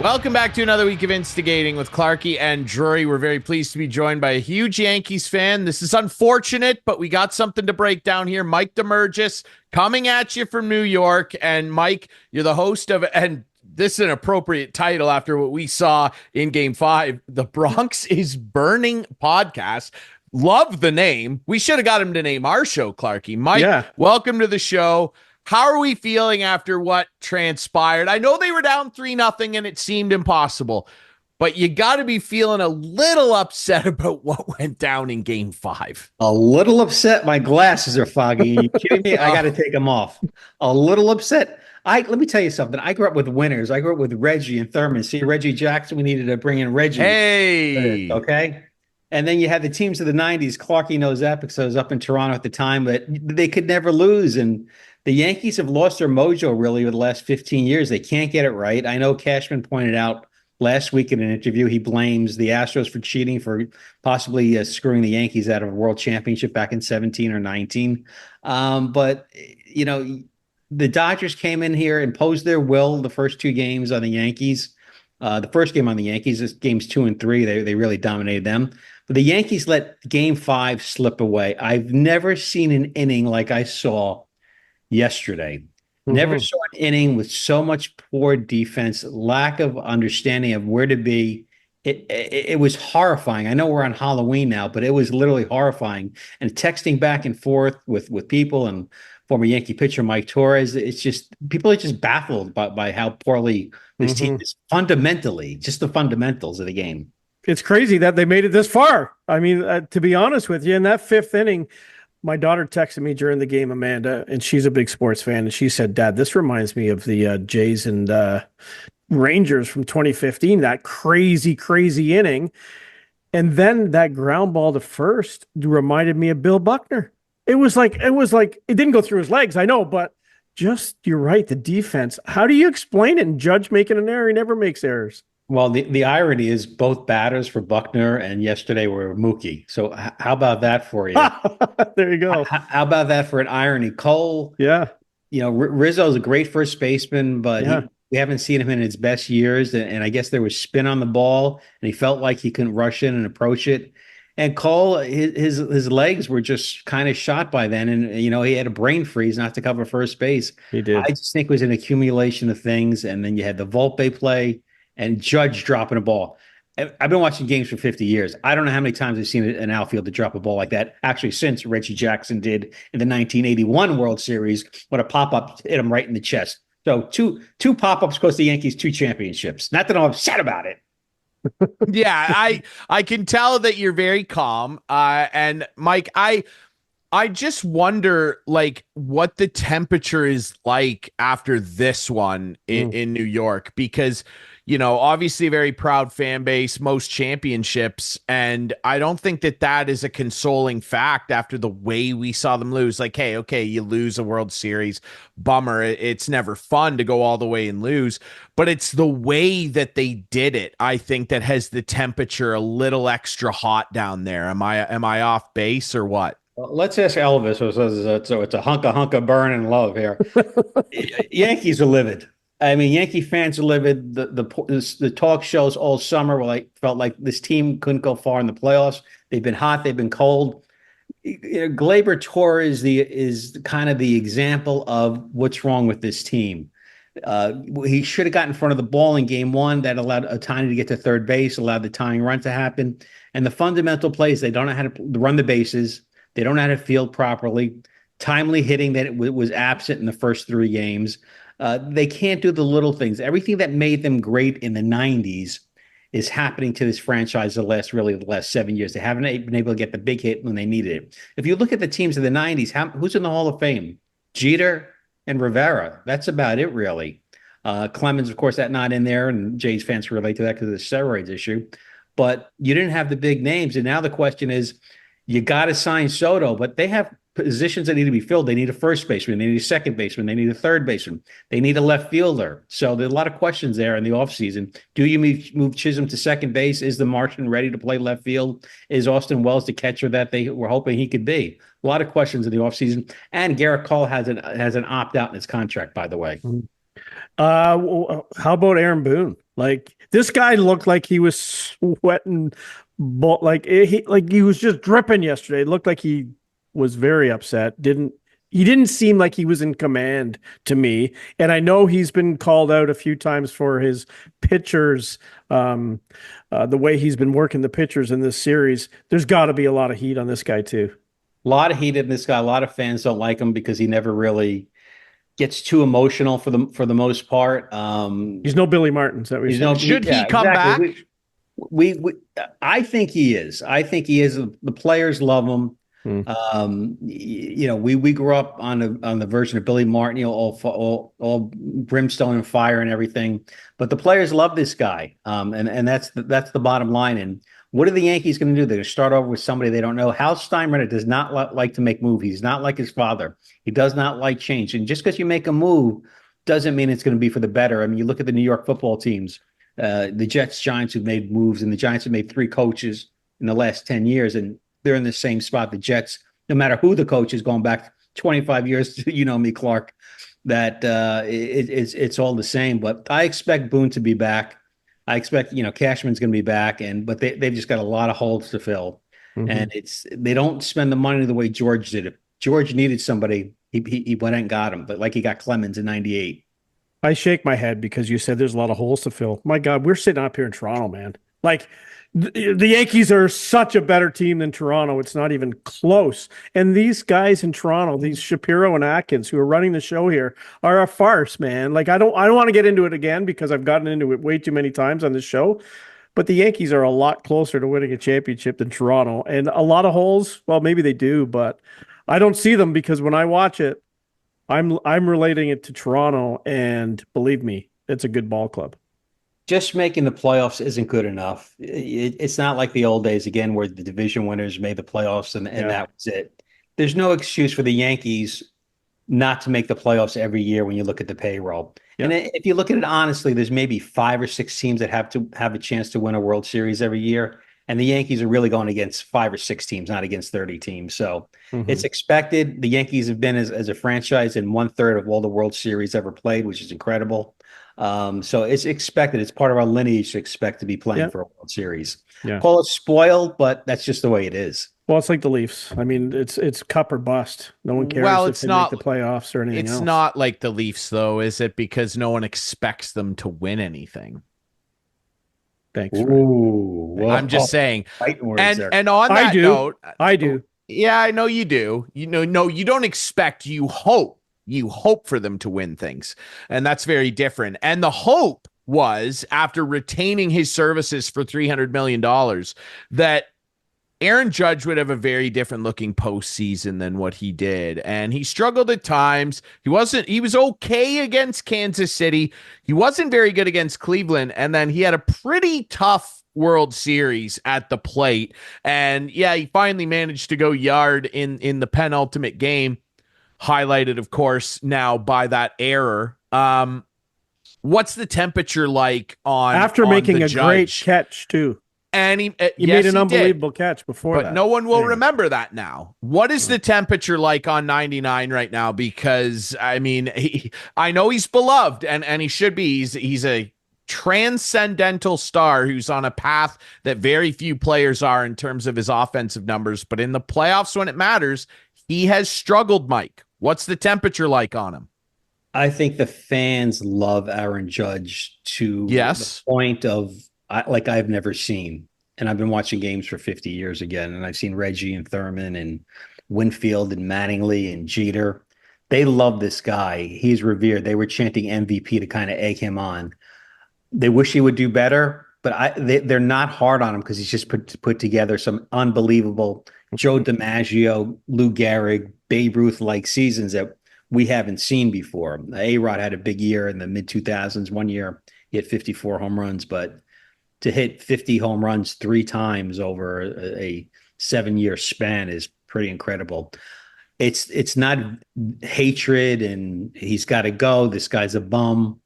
Welcome back to another week of Instigating with Clarkey and Drury. We're very pleased to be joined by a huge Yankees fan. This is unfortunate, but we got something to break down here. Mike Damergis coming at you from New York. And Mike, you're the host of, and this is an appropriate title after what we saw in Game 5, the Bronx is Burning podcast. Love the name. We should have got him to name our show, Clarkey. Mike, welcome to the show. How are we feeling after what transpired? I know they were down 3-0 and it seemed impossible, but you got to be feeling a little upset about what went down in Game 5. A little upset. My glasses are foggy. Are you kidding me? I got to take them off. A little upset. Let me tell you something. I grew up with winners. I grew up with Reggie and Thurman. See, Reggie Jackson, we needed to bring in Reggie. Hey. Okay. And then you had the teams of the 90s. Clarkey knows that because I was up in Toronto at the time, but they could never lose. And the Yankees have lost their mojo really over the last 15 years. They can't get it right. I know Cashman pointed out last week in an interview, he blames the Astros for cheating, for possibly screwing the Yankees out of a world championship back in 17 or 19. But, you know, the Dodgers came in here, imposed their will the first two games on the Yankees. The first game on the Yankees is games 2 and 3. They really dominated them. But the Yankees let Game 5 slip away. I've never seen an inning like I saw yesterday. Never saw an inning with so much poor defense, lack of understanding of where to be. It was horrifying. I know we're on Halloween now, but it was literally horrifying. And texting back and forth with people and former Yankee pitcher Mike Torres, it's just people are just baffled by how poorly this team is fundamentally, just the fundamentals of the game. It's crazy that they made it this far. I mean, to be honest with you, in that fifth inning, my daughter texted me during the game, Amanda, and she's a big sports fan, and she said, "Dad, this reminds me of the Jays and Rangers from 2015, that crazy, crazy inning." And then that ground ball to first reminded me of Bill Buckner. It was like it didn't go through his legs, I know, but just, you're right, the defense. How do you explain it? And Judge making an error, he never makes errors. Well, the irony is both batters for Buckner and yesterday were Mookie. So how about that for you? There you go. How about that for an irony? Cole, yeah. You know, Rizzo's a great first baseman, but we haven't seen him in his best years. And I guess there was spin on the ball, and he felt like he couldn't rush in and approach it. And Cole, his legs were just kind of shot by then. And, you know, he had a brain freeze not to cover first base. He did. I just think it was an accumulation of things. And then you had the Volpe play and Judge dropping a ball. I've been watching games for 50 years. I don't know how many times I've seen an outfielder drop a ball like that, actually, since Reggie Jackson did in the 1981 World Series when a pop-up hit him right in the chest. So two pop-ups cost the Yankees 2 championships. Not that I'm upset about it. Yeah, I can tell that you're very calm. And Mike, I just wonder, like, what the temperature is like after this one in New York, because, you know, obviously a very proud fan base, most championships. And I don't think that is a consoling fact after the way we saw them lose. Like, hey, okay, you lose a World Series, bummer. It's never fun to go all the way and lose, but it's the way that they did it, I think, that has the temperature a little extra hot down there. Am I off base or what? Well, let's ask Elvis, who says so it's a hunk of burn and love here. Yankees are livid. I mean, Yankee fans are livid. The talk shows all summer felt like this team couldn't go far in the playoffs. They've been hot. They've been cold. You know, Gleyber Torres is kind of the example of what's wrong with this team. He should have gotten in front of the ball in game 1. That allowed Ohtani to get to third base, allowed the tying run to happen. And the fundamental plays, they don't know how to run the bases. They don't know how to field properly. Timely hitting that was absent in the first 3 games. They can't do the little things. Everything that made them great in the 90s is happening to this franchise the last 7 years. They haven't been able to get the big hit when they needed it. If you look at the teams of the 90s, who's in the Hall of Fame? Jeter and Rivera. That's about it, really. Clemens, of course, that's not in there, and Jays fans relate to that because of the steroids issue. But you didn't have the big names, and now the question is, you got to sign Soto, but they have positions that need to be filled. They need a first baseman. They need a second baseman. They need a third baseman. They need a left fielder. So there are a lot of questions there in the offseason. Do you move Chisholm to second base? Is the Martian ready to play left field? Is Austin Wells the catcher that they were hoping he could be? A lot of questions in the offseason. And Garrett Cole has an opt-out in his contract, by the way. How about Aaron Boone? Like this guy looked like he was sweating, he was just dripping yesterday. It looked like he was very upset. He didn't seem like he was in command to me. And I know he's been called out a few times for his pitchers, the way he's been working the pitchers in this series. There's got to be a lot of heat on this guy too. A lot of heat in this guy. A lot of fans don't like him because he never really gets too emotional for the most part. He's no Billy Martin. Is that what you're saying? Should he come back? We I think he is. I think he is. The players love him. We grew up on the version of Billy Martin, all brimstone and fire and everything. But the players love this guy, and that's the bottom line. And what are the Yankees going to do? They're going to start over with somebody they don't know. Hal Steinbrenner does not like to make moves. He's not like his father. He does not like change. And just because you make a move doesn't mean it's going to be for the better. I mean, you look at the New York football teams, the Jets, Giants who've made moves, and the Giants have made 3 coaches in the last 10 years, and they're in the same spot. The Jets, no matter who the coach is, going back 25 years, you know me, Clark, that it's all the same. But I expect Boone to be back. I expect, Cashman's going to be back, but they've just got a lot of holes to fill. And they don't spend the money the way George did it. George needed somebody. He went and got him, but like he got Clemens in 98. I shake my head because you said there's a lot of holes to fill. My God, we're sitting up here in Toronto, man. Like the Yankees are such a better team than Toronto. It's not even close. And these guys in Toronto, these Shapiro and Atkins who are running the show here, are a farce, man. Like I don't want to get into it again because I've gotten into it way too many times on this show. But the Yankees are a lot closer to winning a championship than Toronto. And a lot of holes, well, maybe they do, but I don't see them because when I watch it, I'm relating it to Toronto, and believe me, it's a good ball club. Just making the playoffs isn't good enough. It's not like the old days again where the division winners made the playoffs and that was it. There's no excuse for the Yankees not to make the playoffs every year when you look at the payroll. Yeah. And if you look at it honestly, there's maybe 5 or 6 teams that have a chance to win a World Series every year. And the Yankees are really going against 5 or 6 teams, not against 30 teams. So it's expected. The Yankees have been as a franchise in 1/3 of all the World Series ever played, which is incredible. So it's expected. It's part of our lineage to expect to be playing for a World Series. Yeah. Call it spoiled, but that's just the way it is. Well, it's like the Leafs. I mean, it's cup or bust. No one cares if they make the playoffs or anything else. It's not like the Leafs, though, is it? Because no one expects them to win anything. Thanks. Ooh, I'm just saying. And on that note, I do. Yeah, I know you do. No, you don't expect. You hope. You hope for them to win things, and that's very different. And the hope was, after retaining his services for $300 million, that Aaron Judge would have a very different looking postseason than what he did. And he struggled at times. He was okay against Kansas City. He wasn't very good against Cleveland. And then he had a pretty tough World Series at the plate. And yeah, he finally managed to go yard in the penultimate game, highlighted, of course, now by that error. What's the temperature like after making a Judge? Great catch too? And he made an unbelievable catch before but that. No one will remember that now. What is the temperature like on 99 right now? Because I mean, I know he's beloved and he should be. He's a transcendental star who's on a path that very few players are in terms of his offensive numbers. But in the playoffs, when it matters, he has struggled, Mike. What's the temperature like on him? I think the fans love Aaron Judge to the point of like I've never seen. And I've been watching games for 50 years again. And I've seen Reggie and Thurman and Winfield and Mattingly and Jeter. They love this guy. He's revered. They were chanting MVP to kind of egg him on. They wish he would do better, but they're not hard on him because he's just put together some unbelievable Joe DiMaggio, Lou Gehrig, Babe Ruth-like seasons that we haven't seen before. A-Rod had a big year in the mid-2000s. One year he had 54 home runs, but to hit 50 home runs 3 times over a 7-year span is pretty incredible. It's not hatred and he's got to go. This guy's a bum.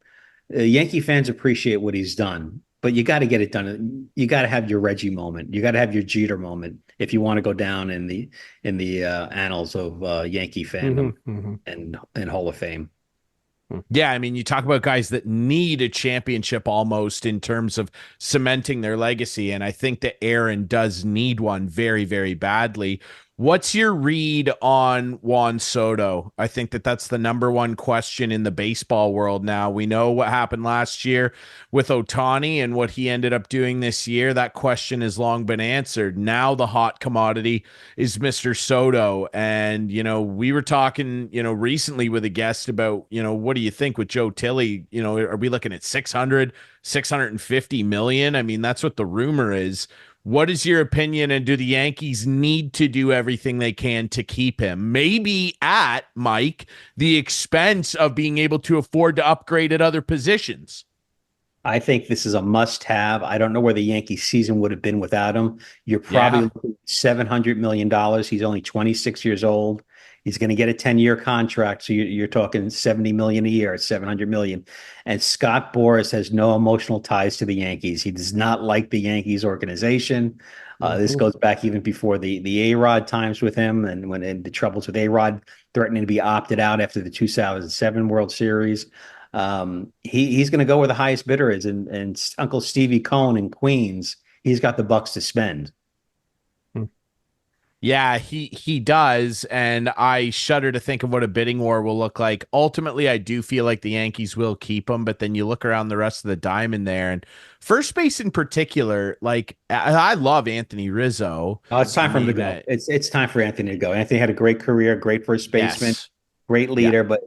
Yankee fans appreciate what he's done, but you got to get it done. You got to have your Reggie moment. You got to have your Jeter moment if you want to go down in the annals of Yankee fandom and Hall of Fame. Yeah, I mean, you talk about guys that need a championship almost in terms of cementing their legacy, and I think that Aaron does need one very, very badly. What's your read on Juan Soto? I think that that's the number one question in the baseball world now. We know what happened last year with Ohtani and what he ended up doing this year. That question has long been answered. Now the hot commodity is Mr. Soto. And, we were talking, recently with a guest about, what do you think with Joe Tilley? Are we looking at 600, 650 million? I mean, that's what the rumor is. What is your opinion, and do the Yankees need to do everything they can to keep him? Maybe at, Mike, the expense of being able to afford to upgrade at other positions. I think this is a must-have. I don't know where the Yankee season would have been without him. You're probably looking at $700 million. He's only 26 years old. He's going to get a 10-year contract, so you're talking $70 million a year, $700 million. And Scott Boras has no emotional ties to the Yankees. He does not like the Yankees organization. This goes back even before the A-Rod times with him, and when the troubles with A-Rod threatening to be opted out after the 2007 World Series. He's going to go where the highest bidder is, and Uncle Stevie Cohn in Queens, he's got the bucks to spend. Yeah, he does, and I shudder to think of what a bidding war will look like. Ultimately, I do feel like the Yankees will keep him, but then you look around the rest of the diamond there, and first base in particular, like I love Anthony Rizzo. Oh, it's time for him to go. It's time for Anthony to go. Anthony had a great career, great first baseman, great leader, but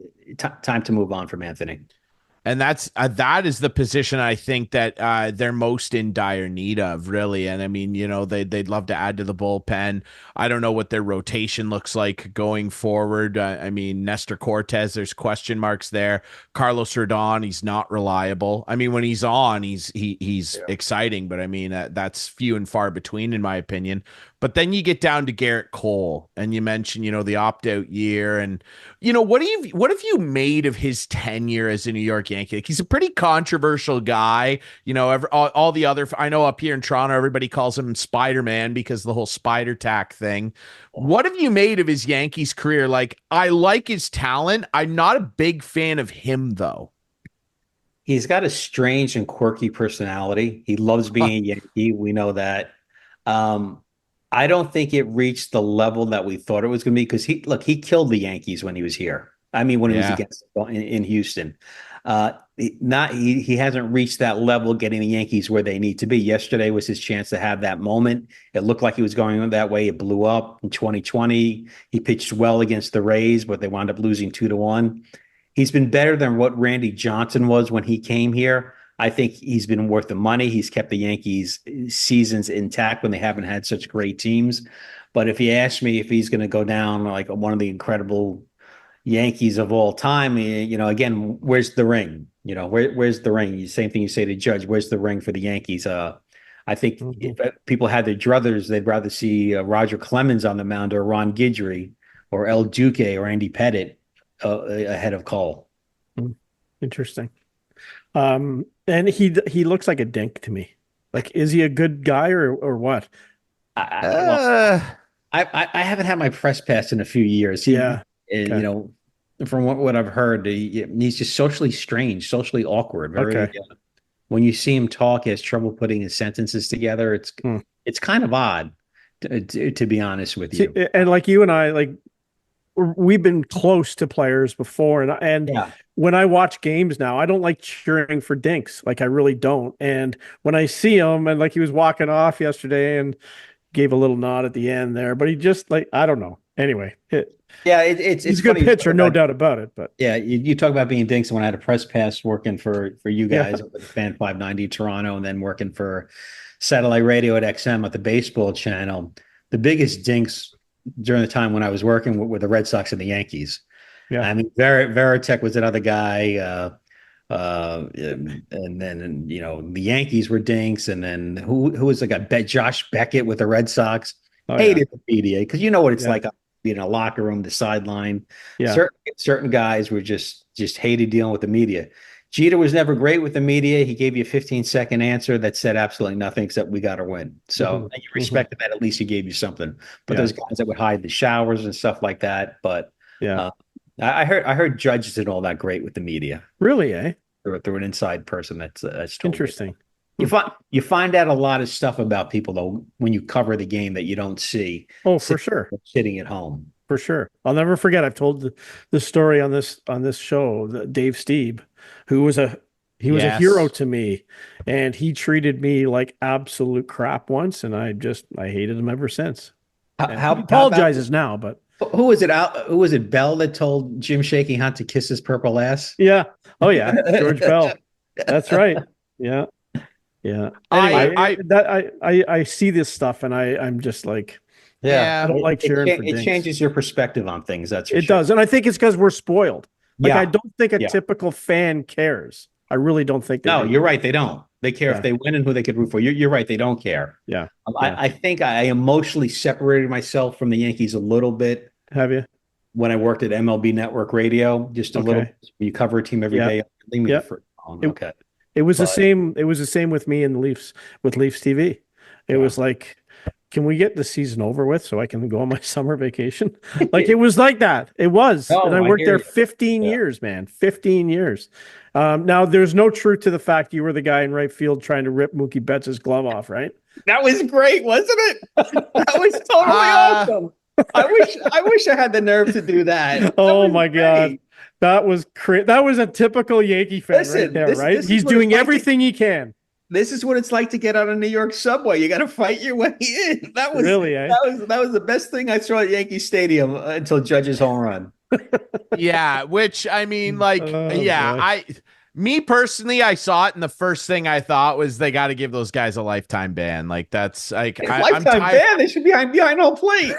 time to move on from Anthony. And that is the position I think that they're most in dire need of, really. And I mean, they'd love to add to the bullpen. I don't know what their rotation looks like going forward. I mean, Nestor Cortez, there's question marks there. Carlos Rodon, he's not reliable. I mean, when he's on, he's exciting, but I mean, that's few and far between, in my opinion. But then you get down to Garrett Cole, and you mentioned, the opt-out year, and what have you made of his tenure as a New York Yankee? Like, he's a pretty controversial guy. All the other, I know up here in Toronto, everybody calls him Spider-Man because of the whole spider tack thing. What have you made of his Yankees career? Like, I like his talent. I'm not a big fan of him, though. He's got a strange and quirky personality. He loves being a Yankee. We know that. I don't think it reached the level that we thought it was going to be, because he killed the Yankees when he was here. I mean, when he was against in Houston. He hasn't reached that level, getting the Yankees where they need to be. Yesterday was his chance to have that moment. It looked like he was going that way. It blew up in 2020. He pitched well against the Rays, but they wound up losing 2-1. He's been better than what Randy Johnson was when he came here. I think he's been worth the money. He's kept the Yankees seasons intact when they haven't had such great teams. But if you ask me if he's going to go down like one of the incredible Yankees of all time, again, where's the ring? Where's the ring? Same thing you say to Judge, where's the ring for the Yankees? I think if people had their druthers, they'd rather see Roger Clemens on the mound, or Ron Guidry, or El Duque, or Andy Pettitte ahead of Cole. Interesting. And he looks like a dink to me. Like, is he a good guy or what? I haven't had my press pass in a few years. From what I've heard, he's just socially strange, socially awkward. When you see him talk, he has trouble putting his sentences together. It's kind of odd, to be honest with you. And like you and I, we've been close to players before, and when I watch games now, I don't like cheering for dinks. Like, I really don't. And when I see him, and like he was walking off yesterday and gave a little nod at the end there, but he just, like, I don't know. Anyway, it's a good pitcher, no doubt about it. But you talk about being dinks. When I had a press pass working for you guys at Fan 590 Toronto, and then working for satellite radio at XM at the baseball channel, the biggest dinks during the time when I was working with the Red Sox and the Yankees. Yeah, I mean, Veritek was another guy, and then the Yankees were dinks, and then who was the guy? Josh Beckett with the Red Sox. Hated the media, because you know what it's like being in a locker room, the sideline. Yeah, certain guys were just hated dealing with the media. Jeter was never great with the media. He gave you a 15-second answer that said absolutely nothing except "we got to win." So you respected that. At least he gave you something. But those guys that would hide the showers and stuff like that. But I heard Judge isn't all that great with the media. Really, eh? Through an inside person that's told me. Interesting. You find out a lot of stuff about people though when you cover the game that you don't see. Oh, for sure. Sitting at home. For sure. I'll never forget. I've told the story on this show, Dave Steeb, who was a hero to me, and he treated me like absolute crap once, and I hated him ever since. He apologizes now, but who was it out? Who was it? Bell that told Jim Shaking Hunt to kiss his purple ass? Yeah. Oh yeah. George Bell. That's right. Yeah. Yeah. Anyway, I see this stuff and I'm just like, I don't like cheering for it changes your perspective on things. That's for it sure. does. And I think it's because we're spoiled. Like, Yeah. I don't think a typical fan cares. I really don't think they do. You're right. They don't. They care if they win and who they could root for. You're right. They don't care. Yeah. I think I emotionally separated myself from the Yankees a little bit. Have you? When I worked at MLB Network Radio, just a little. You cover a team every day. Leave me for, okay. It was the same. It was the same with me and Leafs TV. It was like, can we get the season over with so I can go on my summer vacation? Like, it was like that. It was. And I worked there 15 years, man. 15 years. Now, there's no truth to the fact you were the guy in right field trying to rip Mookie Betts' glove off, right? That was great, wasn't it? That was totally awesome. I wish I had the nerve to do that. Oh my God. That was a typical Yankee fan right there, right? He's doing everything he can. This is what it's like to get on a New York subway. You got to fight your way in. That was really, that was the best thing I saw at Yankee Stadium until Judge's home run. Yeah, which I mean, like, me personally, I saw it, and the first thing I thought was they got to give those guys a lifetime ban. Like, that's like lifetime ban. They should be behind home plate.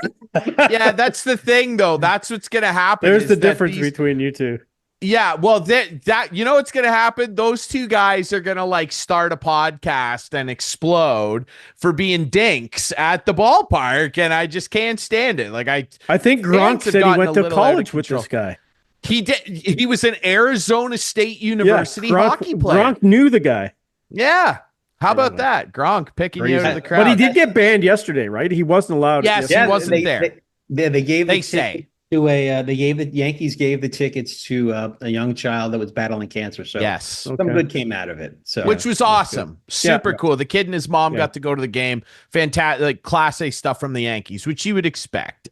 Yeah, that's the thing, though. That's what's gonna happen. There's the difference between you two. Yeah, well, that you know what's gonna happen? Those two guys are gonna like start a podcast and explode for being dinks at the ballpark, and I just can't stand it. Like, I think Gronk said he went to college with this guy. He did. He was an Arizona State University hockey player. Gronk knew the guy. Yeah. How about that? Gronk picking you out of the crowd. But he did get banned yesterday, right? He wasn't allowed. Yes, he wasn't there. They gave they say to the Yankees gave the tickets to a young child that was battling cancer. So yes, some good came out of it. So which was awesome, super cool. The kid and his mom got to go to the game. Fantastic, like Class A stuff from the Yankees, which you would expect.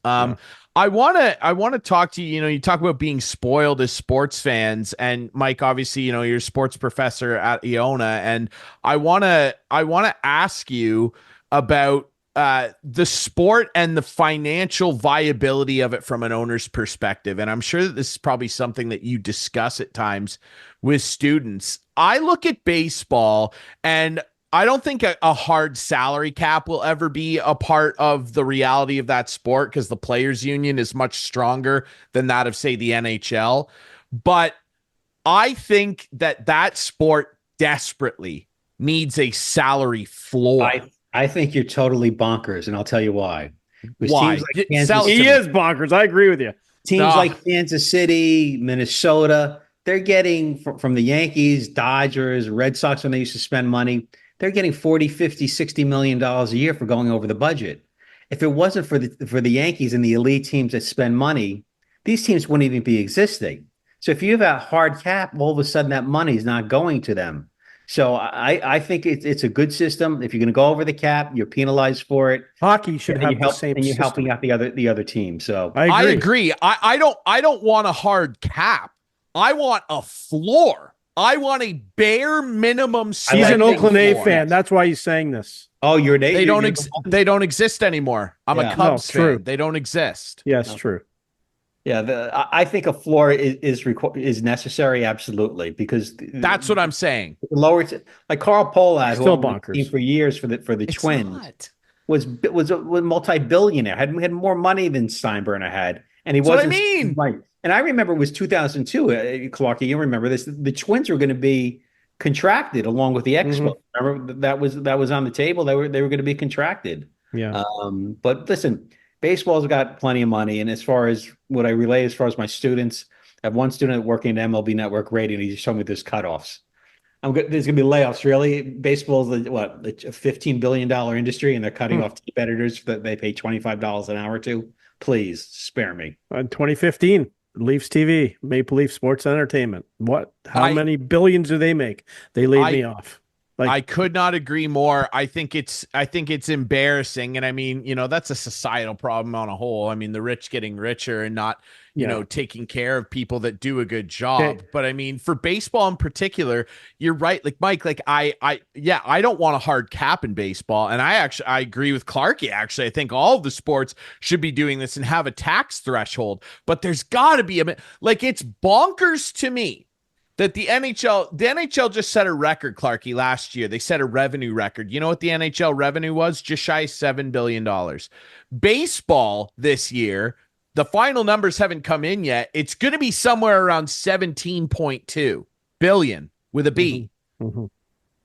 I want to talk to you. You know, you talk about being spoiled as sports fans, and Mike, obviously, you know, you're a sports professor at Iona, and I want to ask you about the sport and the financial viability of it from an owner's perspective. And I'm sure that this is probably something that you discuss at times with students. I look at baseball, and I don't think a hard salary cap will ever be a part of the reality of that sport, because the players union is much stronger than that of, say, the NHL. But I think that sport desperately needs a salary floor. I think you're totally bonkers, and I'll tell you why. Why? Like he is bonkers. I agree with you. Teams like Kansas City, Minnesota, they're getting from the Yankees, Dodgers, Red Sox, when they used to spend money, they're getting 40, 50, 60 million dollars a year for going over the budget. If it wasn't for the Yankees and the elite teams that spend money, these teams wouldn't even be existing. So if you have a hard cap, all of a sudden that money is not going to them. So I think it's a good system. If you're going to go over the cap, you're penalized for it. Hockey should have the same, and you're helping out the other team. So I agree. I don't want a hard cap. I want a floor. I want a bare minimum. He's an Oakland A fan. That's why he's saying this. Oh, you're an A. They don't exist anymore. I'm a Cubs fan. True. They don't exist. Yes, true. Yeah, I think a floor is necessary, absolutely, because that's what I'm saying. Lower, like Carl Pohlad, still bonkers for years for the Twins, was a multi-billionaire, had more money than Steinbrenner had, and he wasn't. What I mean, right. And I remember it was 2002. Clarkey, you remember this? The Twins were going to be contracted along with the Expos. Mm-hmm. Remember that was on the table. They were going to be contracted. Yeah. But listen. Baseball's got plenty of money, and as far as what I relay, as far as my students, I have one student working at MLB Network Radio, and he just told me there's cutoffs. There's going to be layoffs. Really, baseball's a $15 billion industry, and they're cutting off competitors that they pay $25 an hour to. Please spare me. 2015. Leafs TV, Maple Leaf Sports Entertainment. How many billions do they make? They laid me off. I could not agree more. I think it's embarrassing. And I mean, that's a societal problem on a whole. I mean, the rich getting richer and not, taking care of people that do a good job. Okay. But I mean, for baseball in particular, you're right. Like Mike, like I don't want a hard cap in baseball. And I agree with Clarkey. Actually, I think all of the sports should be doing this and have a tax threshold, but there's gotta be it's bonkers to me that the NHL just set a record, Clarkey, last year. They set a revenue record. You know what the NHL revenue was? Just shy of $7 billion. Baseball this year, the final numbers haven't come in yet. It's going to be somewhere around 17.2 billion with a B. Mm-hmm.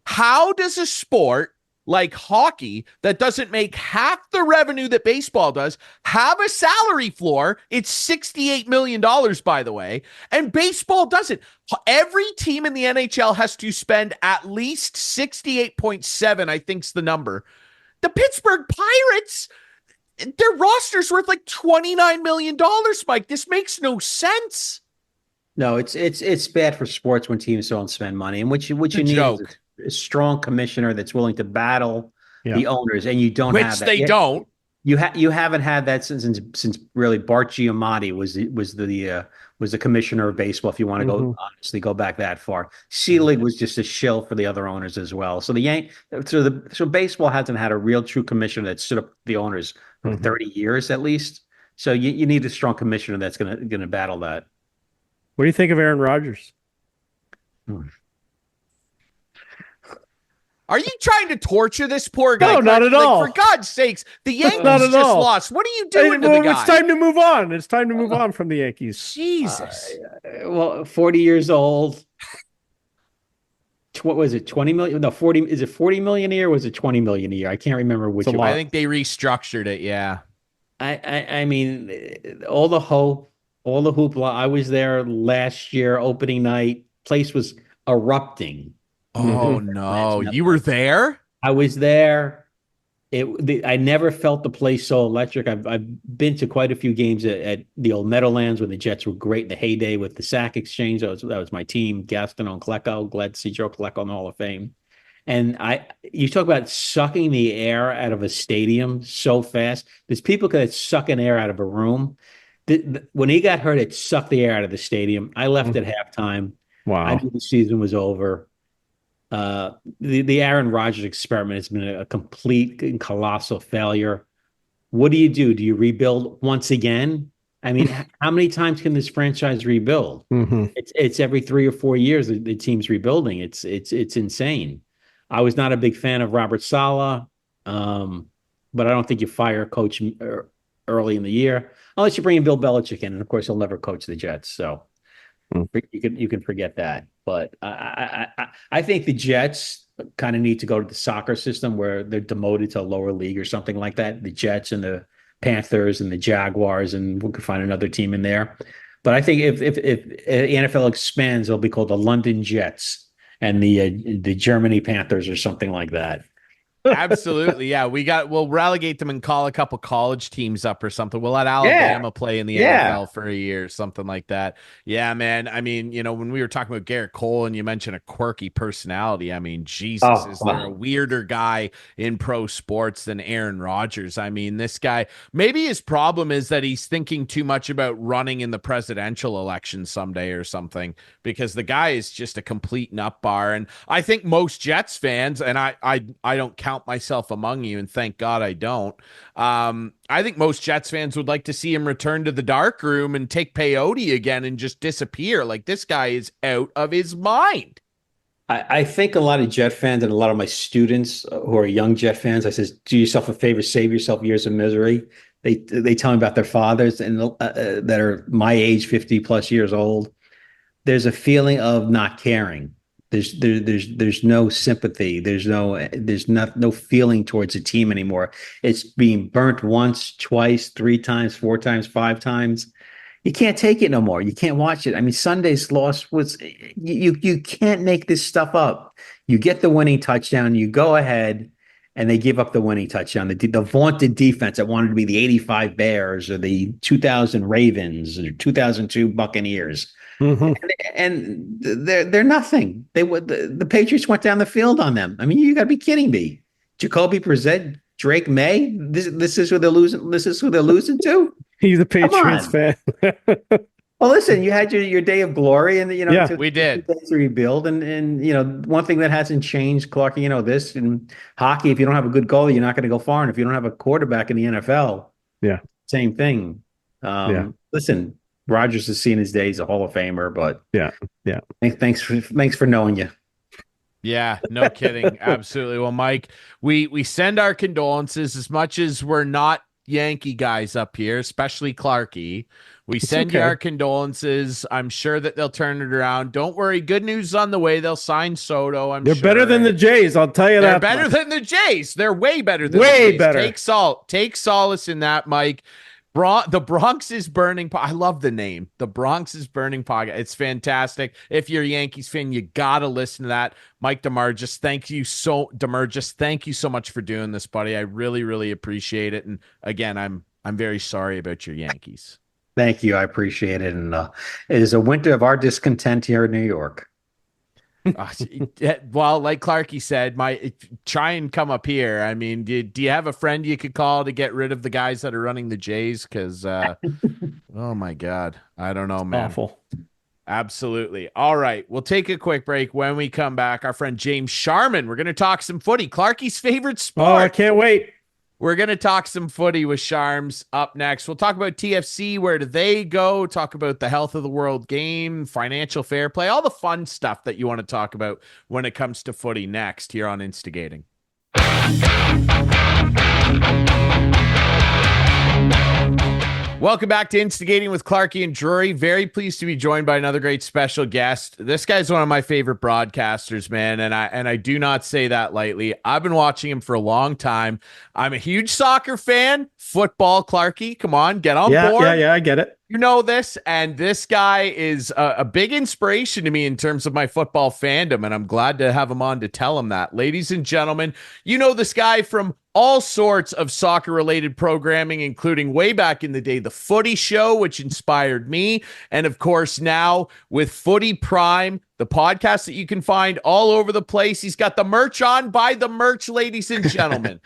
How does a sport like hockey that doesn't make half the revenue that baseball does have a salary floor? It's $68 million, by the way, and baseball doesn't. Every team in the NHL has to spend at least 68.7, I think's the number. The Pittsburgh Pirates, their roster's worth like $29 million, Mike. This makes no sense. No, it's bad for sports when teams don't spend money, and what you need is a strong commissioner that's willing to battle the owners, and you don't have that. Which they don't. You haven't had that since really Bart Giamatti was the commissioner of baseball. If you want to go honestly go back that far, Selig was just a shill for the other owners as well. So so baseball hasn't had a real true commissioner that stood up the owners for 30 years at least. So you need a strong commissioner that's gonna battle that. What do you think of Aaron Rodgers? Are you trying to torture this poor guy? No, not at all. For God's sakes, the Yankees just lost. What are you doing to the guy? It's time to move on. It's time to move on from the Yankees. Jesus. 40 years old. What was it? 20 million? No, 40. Is it 40 million a year? Or was it 20 million a year? I can't remember which. I think they restructured it. Yeah. I mean, all the hope, all the hoopla. I was there last year, opening night. Place was erupting. Oh no! You were there? I was there. I never felt the place so electric. I've been to quite a few games at the old Meadowlands when the Jets were great in the heyday with the Sack Exchange. That was my team. Gaston on Klecko, glad to see Joe Klecko in the Hall of Fame. And you talk about sucking the air out of a stadium so fast. There's people that sucking air out of a room. When he got hurt, it sucked the air out of the stadium. I left at halftime. Wow! I knew the season was over. The Aaron Rodgers experiment has been a complete and colossal failure. What do? Do you rebuild once again? I mean, how many times can this franchise rebuild? It's every 3 or 4 years the team's rebuilding. It's insane. I was not a big fan of Robert Saleh, but I don't think you fire a coach early in the year unless you bring in Bill Belichick in, and of course he'll never coach the Jets. So you can forget that. But I think the Jets kind of need to go to the soccer system where they're demoted to a lower league or something like that. The Jets and the Panthers and the Jaguars, and we could find another team in there. But I think if the NFL expands, it'll be called the London Jets and the Germany Panthers or something like that. Absolutely. Yeah. We'll relegate them and call a couple college teams up or something. We'll let Alabama play in the NFL for a year, something like that. Yeah, man. I mean, when we were talking about Garrett Cole and you mentioned a quirky personality, I mean, Jesus, is there a weirder guy in pro sports than Aaron Rodgers? I mean, this guy, maybe his problem is that he's thinking too much about running in the presidential election someday or something, because the guy is just a complete nut bar. And I think most Jets fans, and I don't count myself among you, and thank God I don't. I think most Jets fans would like to see him return to the dark room and take peyote again and just disappear. Like, this guy is out of his mind. I think a lot of Jet fans and a lot of my students who are young Jet fans, I says, do yourself a favor, save yourself years of misery. They tell me about their fathers and that are my age, 50 plus years old. There's a feeling of not caring. There's no sympathy. There's no feeling towards a team anymore. It's being burnt once, twice, 3 times, 4 times, 5 times. You can't take it no more. You can't watch it. I mean, Sunday's loss was you can't make this stuff up. You get the winning touchdown, you go ahead, and they give up the winning touchdown. The vaunted defense that wanted to be the '85 Bears or the 2000 Ravens or 2002 Buccaneers. Mhm. And they're nothing. The Patriots went down the field on them. I mean, you got to be kidding me. Jacoby Brissett, Drake May. This is who they're losing. This is who they're losing to. He's a Patriots fan. Well, listen, you had your day of glory, and Yeah, we did. to rebuild, and one thing that hasn't changed, Clarkey, this in hockey. If you don't have a good goalie, you're not going to go far, and if you don't have a quarterback in the NFL, yeah, same thing. Listen, Rodgers has seen his day. He's a Hall of Famer, but yeah. Thanks for knowing you. Yeah, no kidding. Absolutely. Well, Mike, we send our condolences as much as we're not Yankee guys up here, especially Clarkey. We send you our condolences. I'm sure that they'll turn it around. Don't worry. Good news on the way. They'll sign Soto. They're better than the Jays. I'll tell you that. They're better than the Jays. They're way better than way the Jays. better. Take solace in that, Mike. The Bronx is burning. I love the name. The Bronx is burning podcast. It's fantastic. If you're a Yankees fan, you gotta listen to that. Mike Damergis, thank you so much for doing this, buddy. I really, really appreciate it. And again, I'm very sorry about your Yankees. Thank you. I appreciate it. And it is a winter of our discontent here in New York. Well, like Clarkey said, try and come up here. I mean, do you have a friend you could call to get rid of the guys that are running the Jays? Because, oh my God, I don't know, man. Awful. Absolutely. All right, we'll take a quick break. When we come back, our friend James Sharman, we're going to talk some footy. Clarkey's favorite sport. Oh, I can't wait. We're going to talk some footy with Sharms up next. We'll talk about TFC. Where do they go? Talk about the health of the world game, financial fair play, all the fun stuff that you want to talk about when it comes to footy next here on Instigating. Welcome back to Instigating with Clarkey and Drury. Very pleased to be joined by another great special guest. This guy's one of my favorite broadcasters, man, and I do not say that lightly. I've been watching him for a long time. I'm a huge soccer fan. Football, Clarkey, come on, get on board. Yeah, I get it. You know this, and this guy is a big inspiration to me in terms of my football fandom, and I'm glad to have him on to tell him that. Ladies and gentlemen, you know this guy from all sorts of soccer-related programming, including way back in the day, The Footy Show, which inspired me, and of course now with Footy Prime, the podcast that you can find all over the place. He's got the merch on. Buy the merch, ladies and gentlemen.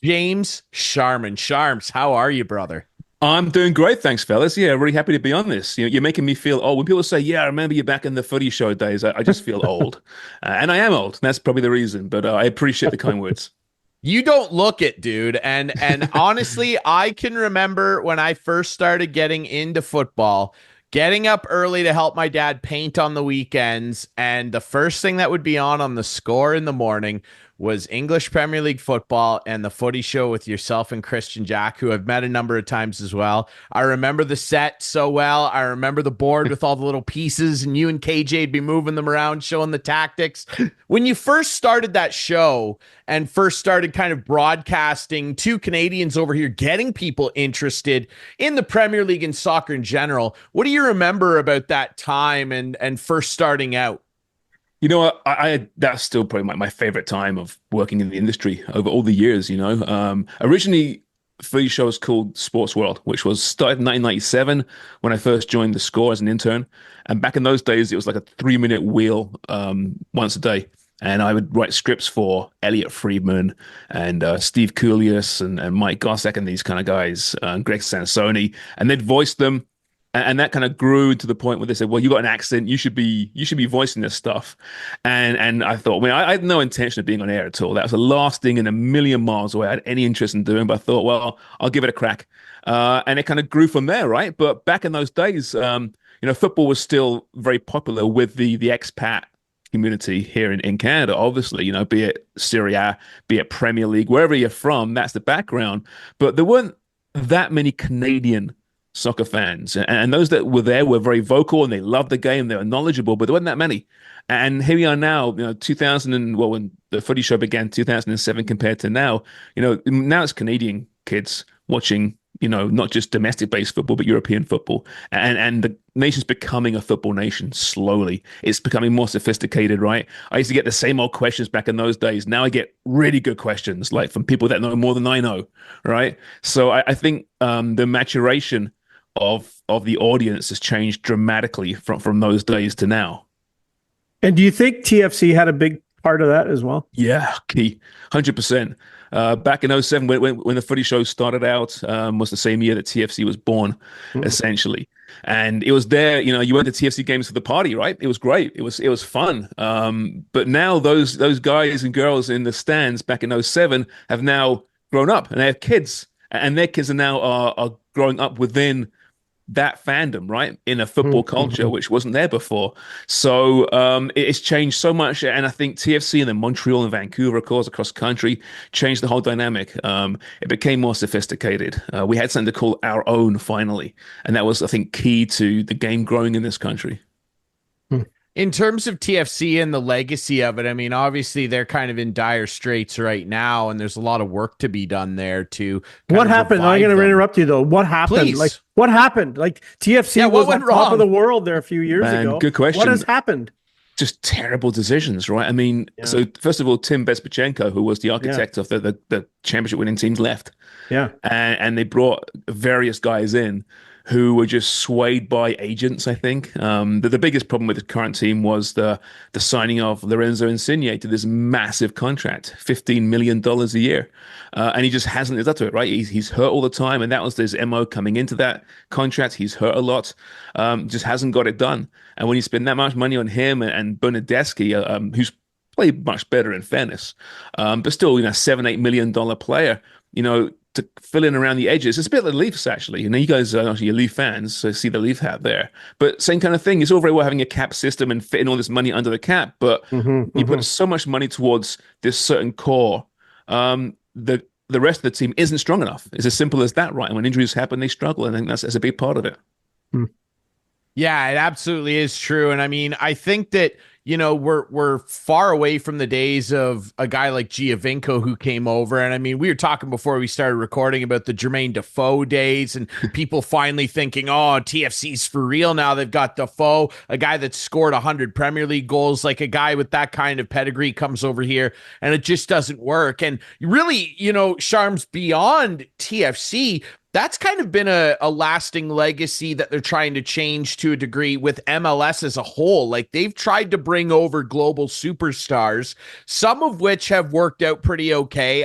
James Sharman. Sharms, how are you, brother? I'm doing great, thanks, fellas. Yeah, really happy to be on this. You're making me feel old. When people say, "Yeah, I remember you back in the Footy Show days," I just feel old, and I am old. That's probably the reason. But I appreciate the kind words. You don't look it, dude. And honestly, I can remember when I first started getting into football, getting up early to help my dad paint on the weekends, and the first thing that would be on the score in the morning was English Premier League football and the Footy Show with yourself and Christian Jack, who I've met a number of times as well. I remember the set so well. I remember the board with all the little pieces, and you and KJ'd be moving them around, showing the tactics. When you first started that show and first started kind of broadcasting to Canadians over here, getting people interested in the Premier League and soccer in general, what do you remember about that time and first starting out? You know what? I that's still probably my favorite time of working in the industry over all the years. Originally, Footy Show was called Sports World, which was started in 1997 when I first joined the Score as an intern. And back in those days, it was like a 3-minute wheel once a day. And I would write scripts for Elliot Friedman and Steve Koulias and Mike Gossek and these kind of guys, Greg Sansoni, and they'd voice them. And that kind of grew to the point where they said, "Well, you got an accent. You should be voicing this stuff." And I thought, I had no intention of being on air at all. That was the last thing in a million miles away I had any interest in doing. But I thought, well, I'll give it a crack. And it kind of grew from there, right? But back in those days, football was still very popular with the expat community here in Canada. Obviously, be it Serie A, be it Premier League, wherever you're from, that's the background. But there weren't that many Canadian soccer fans, and those that were there were very vocal and they loved the game, they were knowledgeable, but there wasn't that many. And here we are now, 2000 when the Footy Show began, 2007 compared to now, now it's Canadian kids watching, not just domestic based football, but European football. And nation's becoming a football nation slowly. It's becoming more sophisticated, right? I used to get the same old questions back in those days. Now I get really good questions, like from people that know more than I know, right? So I think the maturation of the audience has changed dramatically from those days to now. And do you think TFC had a big part of that as well? Yeah, key, 100%. Back in 07, when the footy show started out, was the same year that TFC was born, essentially. And it was there, you went to TFC games for the party, right? It was great. It was fun. But now those guys and girls in the stands back in 07 have now grown up and they have kids. And their kids are now are growing up within that fandom, right, in a football culture, which wasn't there before. So it's changed so much. And I think TFC and then Montreal and Vancouver, of course, across the country, changed the whole dynamic. It became more sophisticated. We had something to call our own finally. And that was, I think, key to the game growing in this country. In terms of TFC and the legacy of it, I mean, obviously they're kind of in dire straits right now, and there's a lot of work to be done there to. What happened? I'm going to interrupt you though. What happened? Please. Like, what happened? Like TFC was on top of the world there a few years ago. Good question. What has happened? Just terrible decisions, right? I mean, so first of all, Tim Bezpachenko, who was the architect of the championship winning teams, left. Yeah. And they brought various guys in who were just swayed by agents, I think. The biggest problem with the current team was the signing of Lorenzo Insigne to this massive contract, $15 million a year. And he just hasn't lived up to it, right? He's hurt all the time, and that was his MO coming into that contract. He's hurt a lot, just hasn't got it done. And when you spend that much money on him and Bernadeschi, who's played much better in fairness, but still, $7-8 million player, to fill in around the edges. It's a bit like the Leafs, actually. You guys are actually Leaf fans, so see the Leaf hat there. But same kind of thing. It's all very well having a cap system and fitting all this money under the cap, but you put so much money towards this certain core, the rest of the team isn't strong enough. It's as simple as that, right? And when injuries happen, they struggle. And I think that's a big part of it. Yeah, it absolutely is true. And I mean, I think that, we're far away from the days of a guy like Giovinco who came over. And I mean, we were talking before we started recording about the Jermaine Defoe days and people finally thinking, oh, TFC's for real now. They've got Defoe, a guy that scored 100 Premier League goals, like a guy with that kind of pedigree comes over here and it just doesn't work. And really, Sharms, beyond TFC, that's kind of been a lasting legacy that they're trying to change to a degree with MLS as a whole. Like they've tried to bring over global superstars, some of which have worked out pretty okay.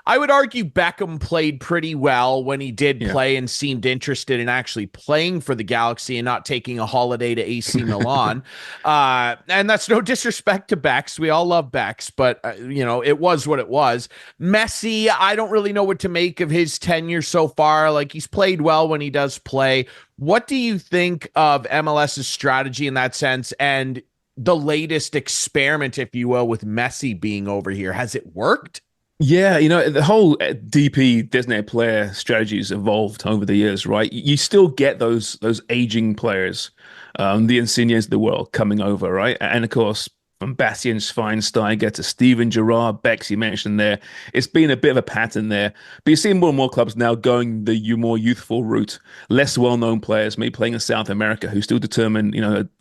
I would argue Beckham played pretty well when he did play and seemed interested in actually playing for the Galaxy and not taking a holiday to AC Milan. And that's no disrespect to Becks. We all love Becks, but it was what it was. Messi, I don't really know what to make of his tenure so far. Like he's played well when he does play. What do you think of MLS's strategy in that sense? And the latest experiment, if you will, with Messi being over here, has it worked? Yeah, the whole DP designated player strategies evolved over the years, right? You still get those aging players, the Insignes of the world coming over, right? And of course, from Bastian Schweinsteiger to Steven Gerrard, Becks you mentioned there, it's been a bit of a pattern there. But you see more and more clubs now going the more youthful route, less well-known players, maybe playing in South America, who still determine,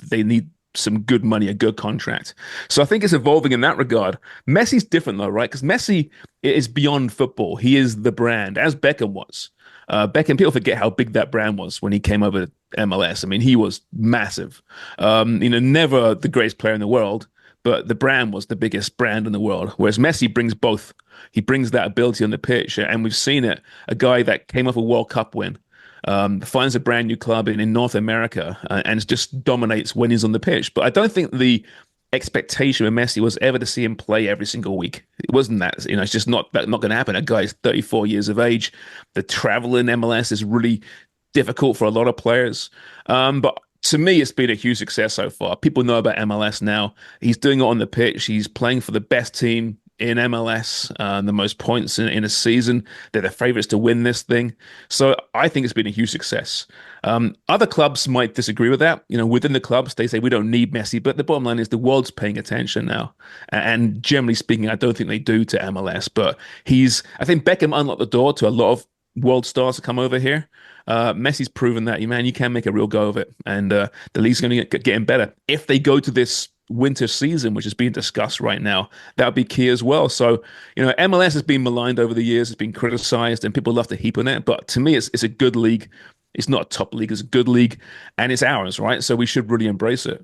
they need some good money, a good contract. So I think it's evolving in that regard. Messi's different though, right? Because Messi is beyond football. He is the brand, as Beckham was. Beckham, people forget how big that brand was when he came over to MLS. I mean, he was massive. Never the greatest player in the world, but the brand was the biggest brand in the world. Whereas Messi brings both. He brings that ability on the pitch, and we've seen it. A guy that came off a World Cup win, finds a brand new club in North America and just dominates when he's on the pitch. But I don't think the expectation of Messi was ever to see him play every single week. It wasn't that, it's just not going to happen. A guy's 34 years of age. The travel in MLS is really difficult for a lot of players. But to me, it's been a huge success so far. People know about MLS now. He's doing it on the pitch. He's playing for the best team in MLS, the most points in a season. They're the favorites to win this thing. So I think it's been a huge success. Other clubs might disagree with that. Within the clubs, they say we don't need Messi, but the bottom line is the world's paying attention now. And generally speaking, I don't think they do to MLS, but I think Beckham unlocked the door to a lot of world stars to come over here. Messi's proven that, man, you can make a real go of it. And the league's going to get getting better. If they go to this winter season, which is being discussed right now, that would be key as well. So, MLS has been maligned over the years. It's been criticized and people love to heap on it. But to me, it's a good league. It's not a top league. It's a good league and it's ours, right? So we should really embrace it.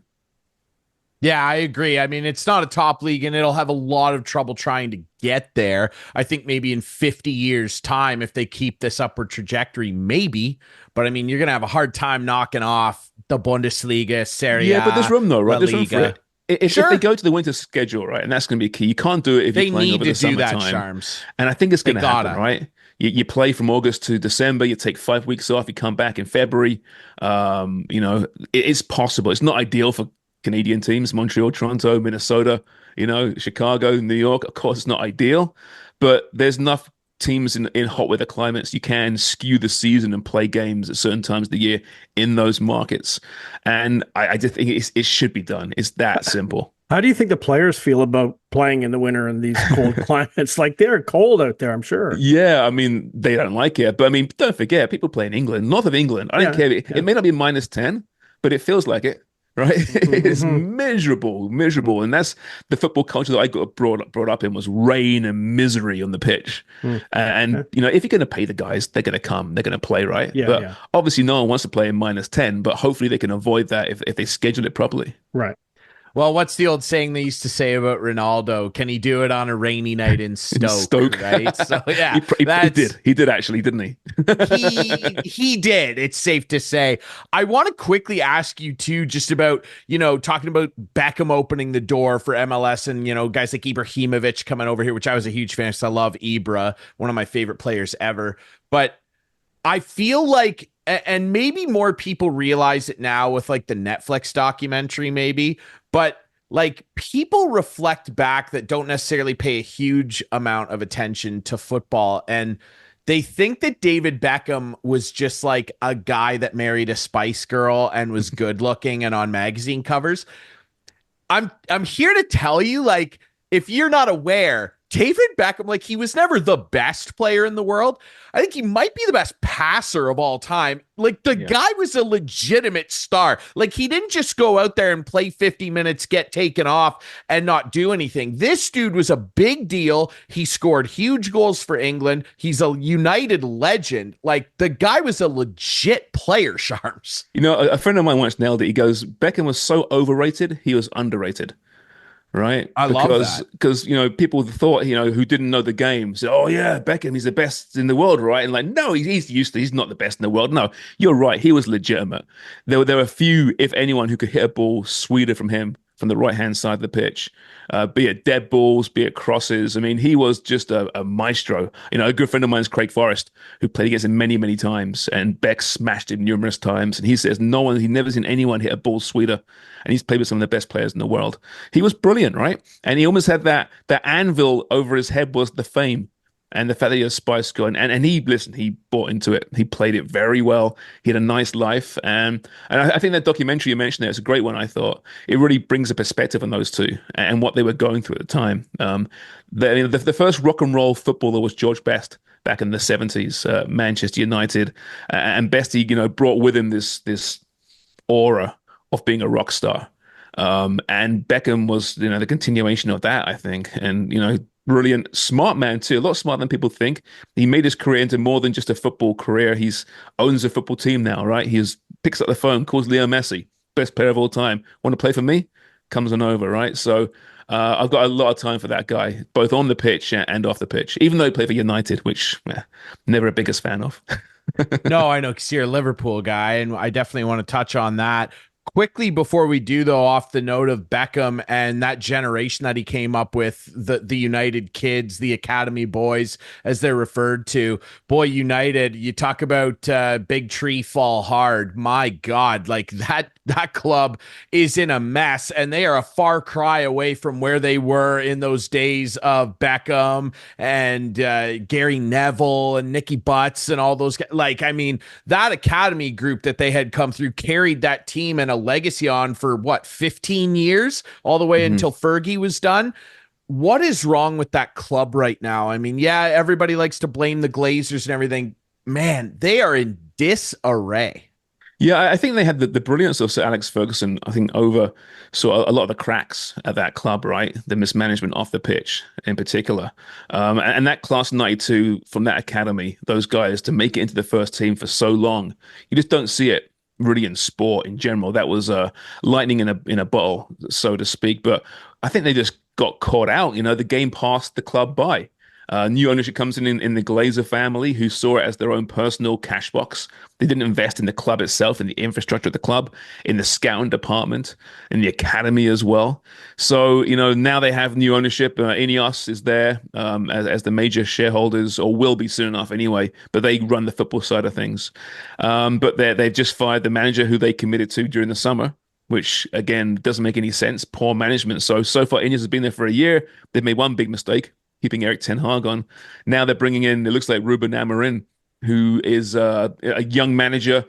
Yeah, I agree. I mean, it's not a top league and it'll have a lot of trouble trying to get there. I think maybe in 50 years' time, if they keep this upward trajectory, maybe. But I mean, you're going to have a hard time knocking off the Bundesliga, Serie A. Yeah, but there's room though, right? There's room for it. If they go to the winter schedule, right, and that's going to be key. You can't do it if you're playing over the summertime. Sharms. And I think it's going to happen, right? You play from August to December. You take 5 weeks off. You come back in February. It's possible. It's not ideal for Canadian teams: Montreal, Toronto, Minnesota, Chicago, New York. Of course, it's not ideal, but there's enough teams in hot weather climates. You can skew the season and play games at certain times of the year in those markets. And I just think it should be done. It's that simple. How do you think the players feel about playing in the winter in these cold climates? Like, they're cold out there, I'm sure. Yeah, I mean, they don't like it. But I mean, don't forget, people play in England, north of England. I don't care. It may not be -10, but it feels like it. Right, it's miserable, and that's the football culture that I got brought up in, was rain and misery on the pitch. And if you're going to pay the guys, they're going to come, they're going to play, right? But obviously, no one wants to play in -10. But hopefully, they can avoid that if they schedule it properly. Right. Well, what's the old saying they used to say about Ronaldo? Can he do it on a rainy night in Stoke? Right. So yeah, he did actually, didn't he? he did. It's safe to say. I want to quickly ask you too, just about, talking about Beckham opening the door for MLS and, guys like Ibrahimovic coming over here, which I was a huge fan of. I love Ibra, one of my favorite players ever. But I feel like, and maybe more people realize it now with like the Netflix documentary, maybe, but like people reflect back that don't necessarily pay a huge amount of attention to football. And they think that David Beckham was just like a guy that married a Spice Girl and was good looking and on magazine covers. I'm here to tell you, like, if you're not aware, David Beckham, like, he was never the best player in the world. I think he might be the best passer of all time. Like, the guy was a legitimate star. Like, he didn't just go out there and play 50 minutes, get taken off, and not do anything. This dude was a big deal. He scored huge goals for England. He's a United legend. Like, the guy was a legit player, Sharms. A friend of mine once nailed it. He goes, Beckham was so overrated, he was underrated. Right. Love that. Because, people thought, who didn't know the game said, oh, yeah, Beckham, he's the best in the world. Right. And like, no, he's not the best in the world. No, you're right. He was legitimate. There were a few, if anyone, who could hit a ball sweeter from him from the right hand side of the pitch, be it dead balls, be it crosses. I mean, he was just a maestro. A good friend of mine is Craig Forrest, who played against him many, many times, and Beck smashed him numerous times. And he says he's never seen anyone hit a ball sweeter. And he's played with some of the best players in the world. He was brilliant, right? And he almost had that anvil over his head was the fame and the fact that he had Spice Girl. And he bought into it. He played it very well. He had a nice life. And I think that documentary you mentioned there is a great one, I thought. It really brings a perspective on those two and what they were going through at the time. The first rock and roll footballer was George Best back in the 70s, Manchester United. And Best, brought with him this aura of being a rock star. And Beckham was, the continuation of that, I think. And, brilliant, smart man too, a lot smarter than people think. He made his career into more than just a football career. He's owns a football team now, right? Picks up the phone, calls Leo Messi, best player of all time. Want to play for me? Comes on over, right? So I've got a lot of time for that guy, both on the pitch and off the pitch, even though he played for United, which never a biggest fan of. No, I know, because you're a Liverpool guy, and I definitely want to touch on that. Quickly before we do, though, off the note of Beckham and that generation that he came up with, the United kids, the Academy boys, as they're referred to. Boy, United, you talk about big tree fall hard. My God, like that club is in a mess, and they are a far cry away from where they were in those days of Beckham and Gary Neville and Nicky Butts and all those guys. Like, I mean, that Academy group that they had come through carried that team and a legacy on for 15 years, all the way until Fergie was done. What is wrong with that club right now? I mean, yeah, everybody likes to blame the Glazers and everything. man, they are in disarray. Yeah, I think they had the brilliance of Sir Alex Ferguson, I think, over a lot of the cracks at that club, right? The mismanagement off the pitch in particular. And that class 92 from that academy, those guys to make it into the first team for so long, you just don't see it really in sport in general. That was lightning in a bottle, so to speak. But I think they just got caught out. The game passed the club by. New ownership comes in the Glazer family, who saw it as their own personal cash box. They didn't invest in the club itself, in the infrastructure of the club, in the scouting department, in the academy as well. So, now they have new ownership. Ineos is there as the major shareholders, or will be soon enough anyway, but they run the football side of things. But they've just fired the manager who they committed to during the summer, which, again, doesn't make any sense. Poor management. So far, Ineos has been there for a year. They've made one big mistake, keeping Eric Ten Hag on. Now they're bringing in, it looks like Ruben Amorim, who is a young manager,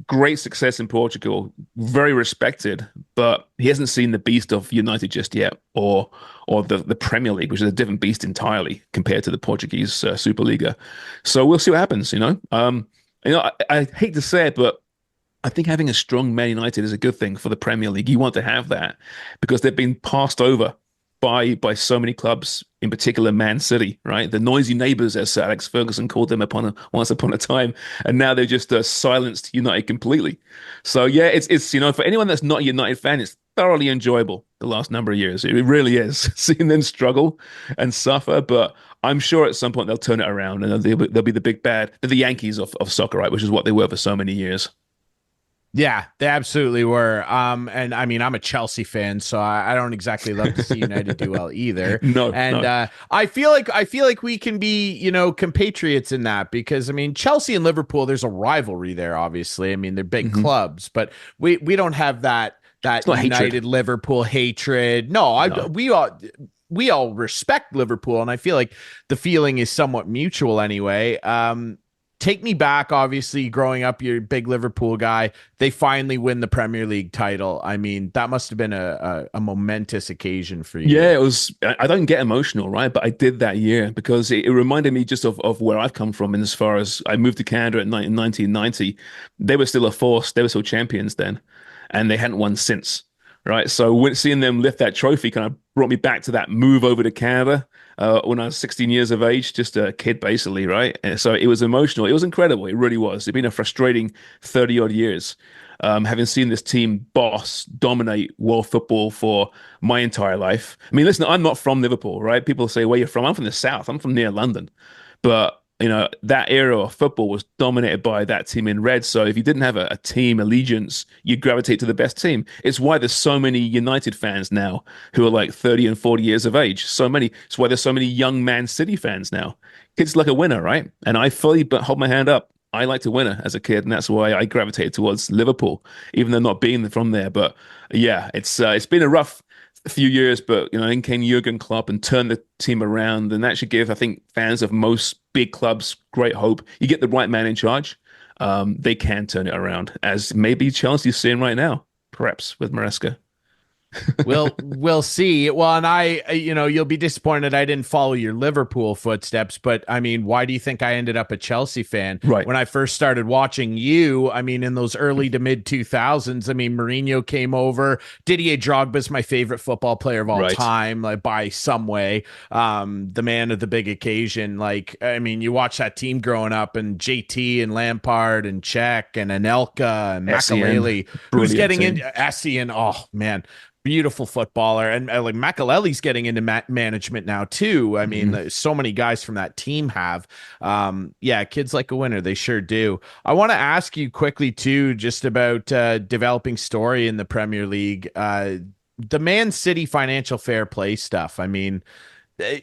great success in Portugal, very respected, but he hasn't seen the beast of United just yet, or the Premier League, which is a different beast entirely compared to the Portuguese Superliga. So we'll see what happens. I hate to say it, but I think having a strong Man United is a good thing for the Premier League. You want to have that because they've been passed over by so many clubs, in particular Man City, right? The noisy neighbors, as Sir Alex Ferguson called them once upon a time, and now they've just silenced United completely. So yeah, it's for anyone that's not a United fan, it's thoroughly enjoyable the last number of years. It really is seeing them struggle and suffer, but I'm sure at some point they'll turn it around and they'll be the big bad. They're the Yankees of soccer, right? Which is what they were for so many years. Yeah, they absolutely were. And I mean, I'm a Chelsea fan, so I don't exactly love to see United do well either. No. I feel like we can be, compatriots in that, because I mean, Chelsea and Liverpool, there's a rivalry there. Obviously, I mean, they're big clubs, but we don't have that United hatred. Liverpool hatred. No. We all respect Liverpool, and I feel like the feeling is somewhat mutual anyway. Take me back, obviously, growing up, you're a big Liverpool guy. They finally win the Premier League title. I mean, that must have been a momentous occasion for you. Yeah, it was. I don't get emotional, right? But I did that year because it reminded me just of where I've come from. And as far as I moved to Canada in 1990, they were still a force. They were still champions then, and they hadn't won since, right? So seeing them lift that trophy kind of brought me back to that move over to Canada. When I was 16 years of age, just a kid, basically, right? And so it was emotional. It was incredible. It really was. It's been a frustrating 30-odd years, having seen this team dominate world football for my entire life. I mean, listen, I'm not from Liverpool, right? People say, where you're from? I'm from the South. I'm from near London. But that era of football was dominated by that team in red. So if you didn't have a team allegiance, you gravitate to the best team. It's why there's so many United fans now who are like 30 and 40 years of age. So many. It's why there's so many young Man City fans now. Kids like a winner, right? And I fully hold my hand up. I liked a winner as a kid, and that's why I gravitated towards Liverpool, even though not being from there. But yeah, it's been a rough few years, but in came Jurgen Klopp and turned the team around, and that should give, I think, fans of most big clubs great hope. You get the right man in charge, they can turn it around, as maybe Chelsea's seeing right now, perhaps with Maresca. We'll see. Well, and you'll be disappointed I didn't follow your Liverpool footsteps, but I mean, why do you think I ended up a Chelsea fan? Right. When I first started watching you, I mean, in those early to mid 2000s, I mean, Mourinho came over. Didier Drogba is my favorite football player of all time, like by some way. The man of the big occasion. Like, I mean, you watch that team growing up, and JT and Lampard and Cech and Anelka and Makelele, who's getting into Essien. Oh man. Beautiful footballer, and like Makelele's getting into management now too. I mean, so many guys from that team have. Kids like a winner, they sure do. I want to ask you quickly too, just about developing story in the Premier League. The Man City financial fair play stuff. I mean,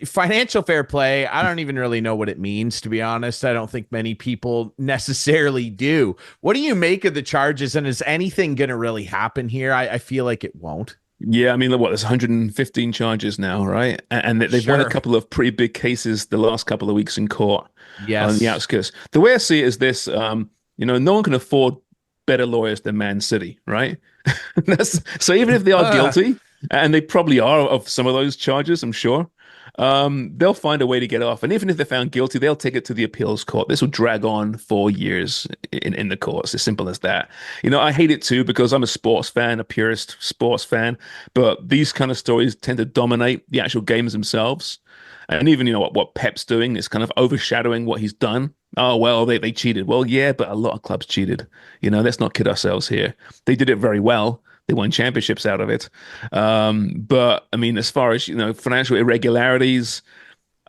financial fair play, I don't even really know what it means, to be honest. I don't think many people necessarily do. What do you make of the charges, and is anything going to really happen here? I feel like it won't. Yeah, I mean, there's 115 charges now, right? And they've won a couple of pretty big cases the last couple of weeks in court. Yes. On the outskirts. The way I see it is this, no one can afford better lawyers than Man City, right? So even if they are guilty, and they probably are of some of those charges, I'm sure. They'll find a way to get off. And even if they're found guilty, they'll take it to the appeals court. This will drag on for years in the courts. As simple as that. I hate it too because I'm a sports fan, a purist sports fan, but these kind of stories tend to dominate the actual games themselves. And even, what Pep's doing is kind of overshadowing what he's done. Oh, well, they cheated. Well, yeah, but a lot of clubs cheated. Let's not kid ourselves here. They did it very well. They won championships out of it. But I mean, as far as, financial irregularities,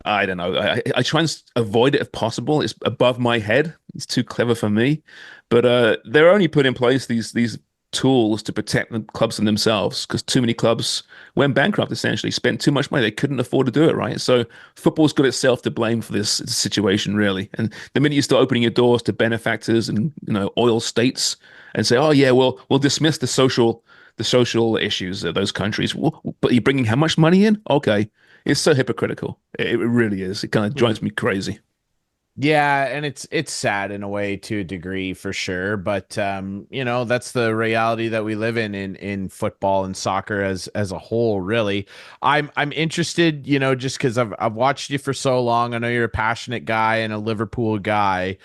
I don't know. I try and avoid it if possible. It's above my head. It's too clever for me. But they're only put in place these tools to protect the clubs from themselves because too many clubs went bankrupt, essentially, spent too much money. They couldn't afford to do it, right? So football's got itself to blame for this situation, really. And the minute you start opening your doors to benefactors and, oil states and say, oh, yeah, well, we'll dismiss the social issues of those countries. But you're bringing how much money in? Okay. It's so hypocritical. It really is. It kind of drives me crazy. Yeah, and it's sad in a way to a degree for sure, but that's the reality that we live in football and soccer as a whole. Really, I'm interested, just because I've watched you for so long. I know you're a passionate guy and a Liverpool guy.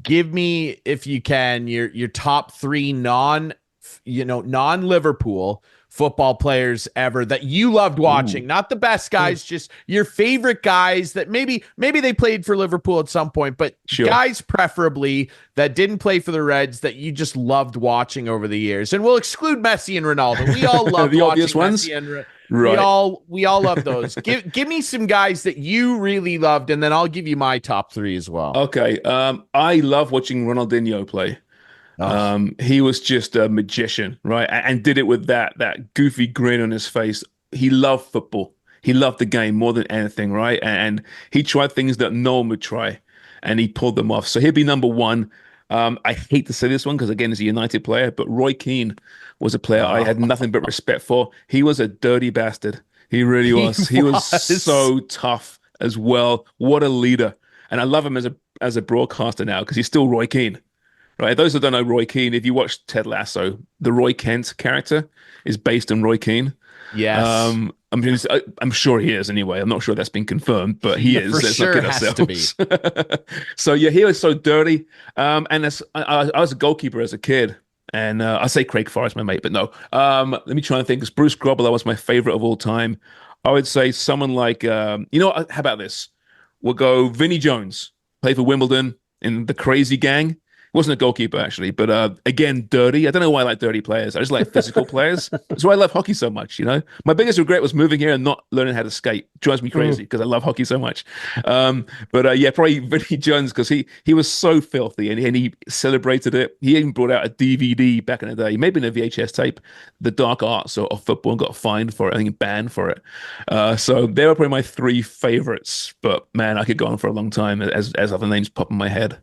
Give me, if you can, your top three non-Liverpool football players ever that you loved watching. Not the best guys, just your favorite guys that maybe they played for Liverpool at some point, but guys preferably that didn't play for the Reds that you just loved watching over the years. And we'll exclude Messi and Ronaldo. We all love the watching obvious ones. Messi and Right. we all love those. Give me some guys that you really loved, and then I'll give you my top three as well. Okay. I love watching Ronaldinho play. He was just a magician, right? And did it with that goofy grin on his face. He loved football. He loved the game more than anything, right? And he tried things that no one would try, and he pulled them off. So he'd be number one. I hate to say this one because, again, he's a United player, but Roy Keane was a player I had nothing but respect for. He was a dirty bastard. He really was. He was so tough as well. What a leader. And I love him as a broadcaster now because he's still Roy Keane. Right, those that don't know Roy Keane, if you watch Ted Lasso, the Roy Kent character is based on Roy Keane. Yes. I'm sure he is anyway. I'm not sure that's been confirmed, but he is. For Let's sure not has kid to ourselves. So yeah, he was so dirty. And I was a goalkeeper as a kid, and I say Craig Forrest, my mate, but no. Let me try and think. Because Bruce Grobbelaar was my favorite of all time. I would say someone like, how about this? We'll go Vinnie Jones, played for Wimbledon in the Crazy Gang. Wasn't a goalkeeper, actually, but again, dirty. I don't know why I like dirty players. I just like physical players. That's why I love hockey so much, My biggest regret was moving here and not learning how to skate. Drives me crazy because I love hockey so much. Yeah, probably Vinnie Jones because he was so filthy and he celebrated it. He even brought out a DVD back in the day, maybe in a VHS tape, The Dark Arts of Football, and got fined for it. I think banned for it. So they were probably my three favorites. But man, I could go on for a long time as other names pop in my head.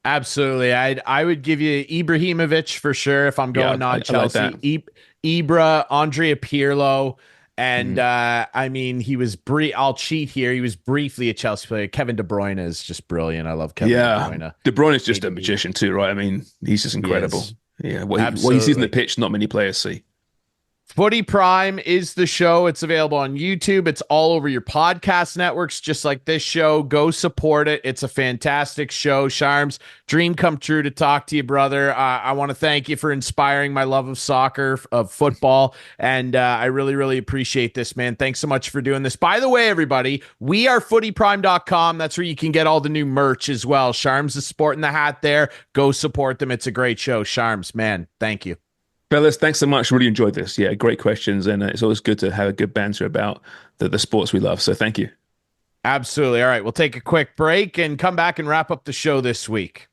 Absolutely. I would give you Ibrahimovic for sure if I'm going non-Chelsea. I like Ibra, Andrea Pirlo, and he was I'll cheat here. He was briefly a Chelsea player. Kevin De Bruyne is just brilliant. I love Kevin De Bruyne. De Bruyne is just a magician too, right? I mean, he's just incredible. Yeah, what he sees in the pitch, not many players see. Footy Prime is the show. It's available on YouTube. It's all over your podcast networks, just like this show. Go support it. It's a fantastic show. Sharms, dream come true to talk to you, brother. I want to thank you for inspiring my love of soccer, of football, and I really, really appreciate this, man. Thanks so much for doing this. By the way, everybody, we are footyprime.com. That's where you can get all the new merch as well. Sharms is sporting the hat there. Go support them. It's a great show. Sharms, man, thank you. Fellas, thanks so much. Really enjoyed this. Yeah, great questions. And it's always good to have a good banter about the sports we love. So thank you. Absolutely. All right. We'll take a quick break and come back and wrap up the show this week.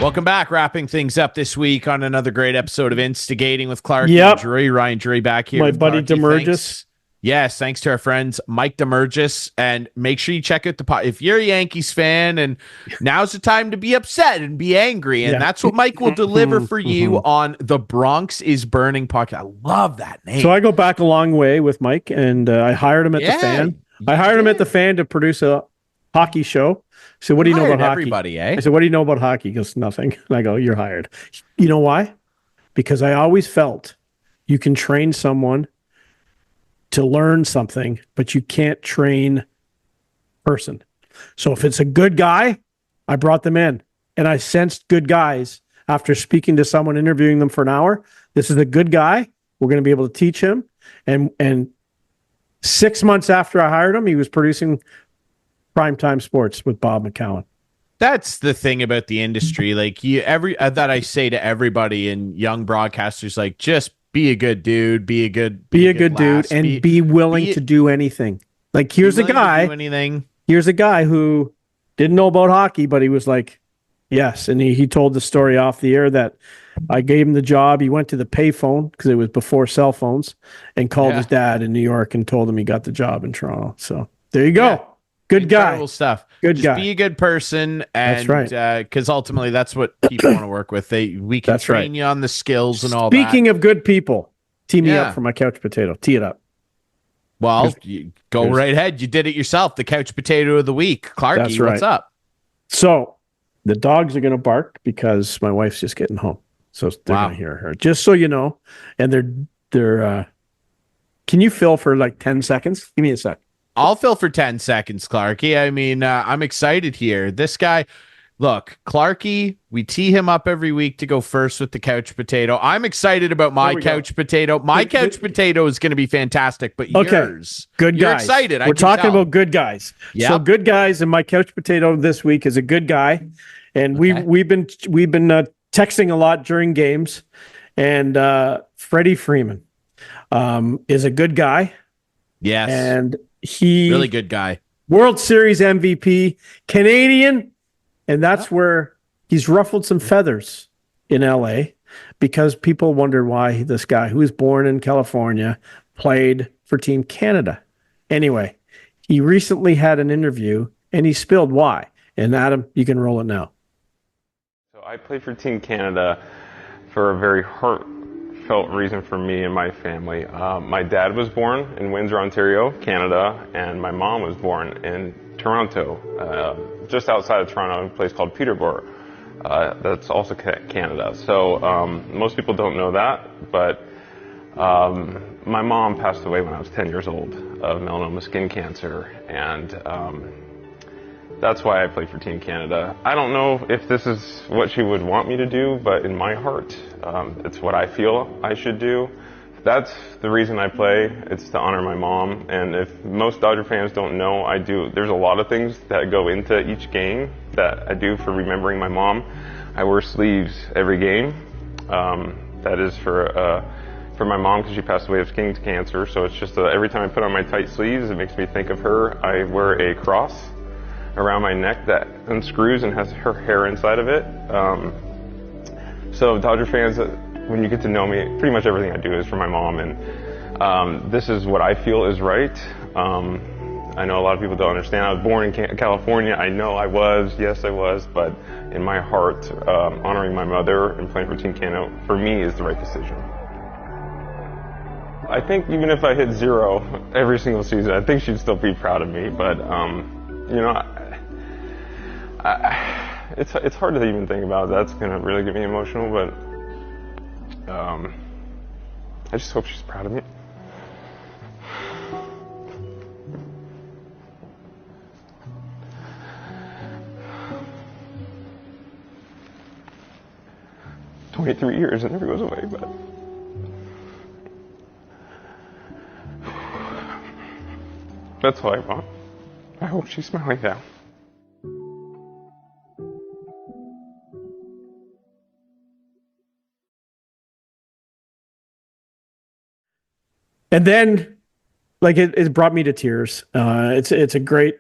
Welcome back. Wrapping things up this week on another great episode of Instigating with Clarkey and Ryan Drury back here. My buddy Damergis. Yes, thanks to our friends Mike Damergis, and make sure you check out the pod. If you're a Yankees fan, and now's the time to be upset and be angry, and that's what Mike will deliver for you on the Bronx is Burning podcast. I love that name. So I go back a long way with Mike, and I hired him at the Fan. I hired him at the Fan to produce a hockey show. I said, what do you know Hired about hockey? everybody, eh? I said, what do you know about hockey? He goes, nothing. And I go, you're hired. You know why? Because I always felt you can train someone to learn something, but you can't train person. So if it's a good guy, I brought them in, and I sensed good guys after speaking to someone, interviewing them for an hour. This is a good guy. We're going to be able to teach him. And 6 months after I hired him, he was producing primetime sports with Bob McCowan. That's the thing about the industry. Like that I say to everybody and young broadcasters, like, just be a good dude, be a good dude, and be willing to do anything. Like, here's a guy. Here's a guy who didn't know about hockey, but he was like, yes. And he told the story off the air that I gave him the job. He went to the payphone because it was before cell phones and called his dad in New York and told him he got the job in Toronto. So there you go. Yeah. Good Incredible guy. Stuff. Good Just guy. Be a good person. And, that's right. Because ultimately that's what people want to work with. We can train you on the skills and all that. Speaking of good people, tee me up for my couch potato. Tee it up. Well, go right ahead. You did it yourself. The couch potato of the week. Clarkey, what's up? So the dogs are going to bark because my wife's just getting home. So they're going to hear her. Just so you know. And they're can you fill for like 10 seconds? Give me a sec. I'll fill for 10 seconds, Clarkey. I mean, I'm excited here. This guy, look, Clarkey, we tee him up every week to go first with the couch potato. I'm excited about my couch potato. My couch potato is going to be fantastic, but yours. Good guys. You're excited. We're talking about good guys. Yep. So good guys, and my couch potato this week is a good guy. And we've been texting a lot during games. And Freddie Freeman is a good guy. Yes. And he really good guy. World Series MVP, Canadian, and that's where he's ruffled some feathers in LA because people wonder why this guy who was born in California played for Team Canada. Anyway, he recently had an interview and he spilled why. And Adam, you can roll it now. So I played for Team Canada for a very heartfelt reason for me and my family. My dad was born in Windsor, Ontario, Canada, and my mom was born in Toronto, just outside of Toronto, a place called Peterborough. That's also Canada. So most people don't know that, but my mom passed away when I was 10 years old of melanoma skin cancer, and that's why I played for Team Canada. I don't know if this is what she would want me to do, but in my heart, it's what I feel I should do. That's the reason I play. It's to honor my mom. And if most Dodger fans don't know, there's a lot of things that go into each game that I do for remembering my mom. I wear sleeves every game. That is for my mom because she passed away of skin cancer. So it's just every time I put on my tight sleeves, it makes me think of her. I wear a cross around my neck that unscrews and has her hair inside of it. So Dodger fans, when you get to know me, pretty much everything I do is for my mom, and this is what I feel is right. I know a lot of people don't understand. I was born in California. I know I was, yes I was, but in my heart, honoring my mother and playing for Team Canada, for me, is the right decision. I think even if I hit 0 every single season, I think she'd still be proud of me, but you know, it's hard to even think about. That's going to really get me emotional, but I just hope she's proud of me. "23 years, it never goes away, but that's all I want. I hope she's smiling now." And then, like, it brought me to tears. It's a great.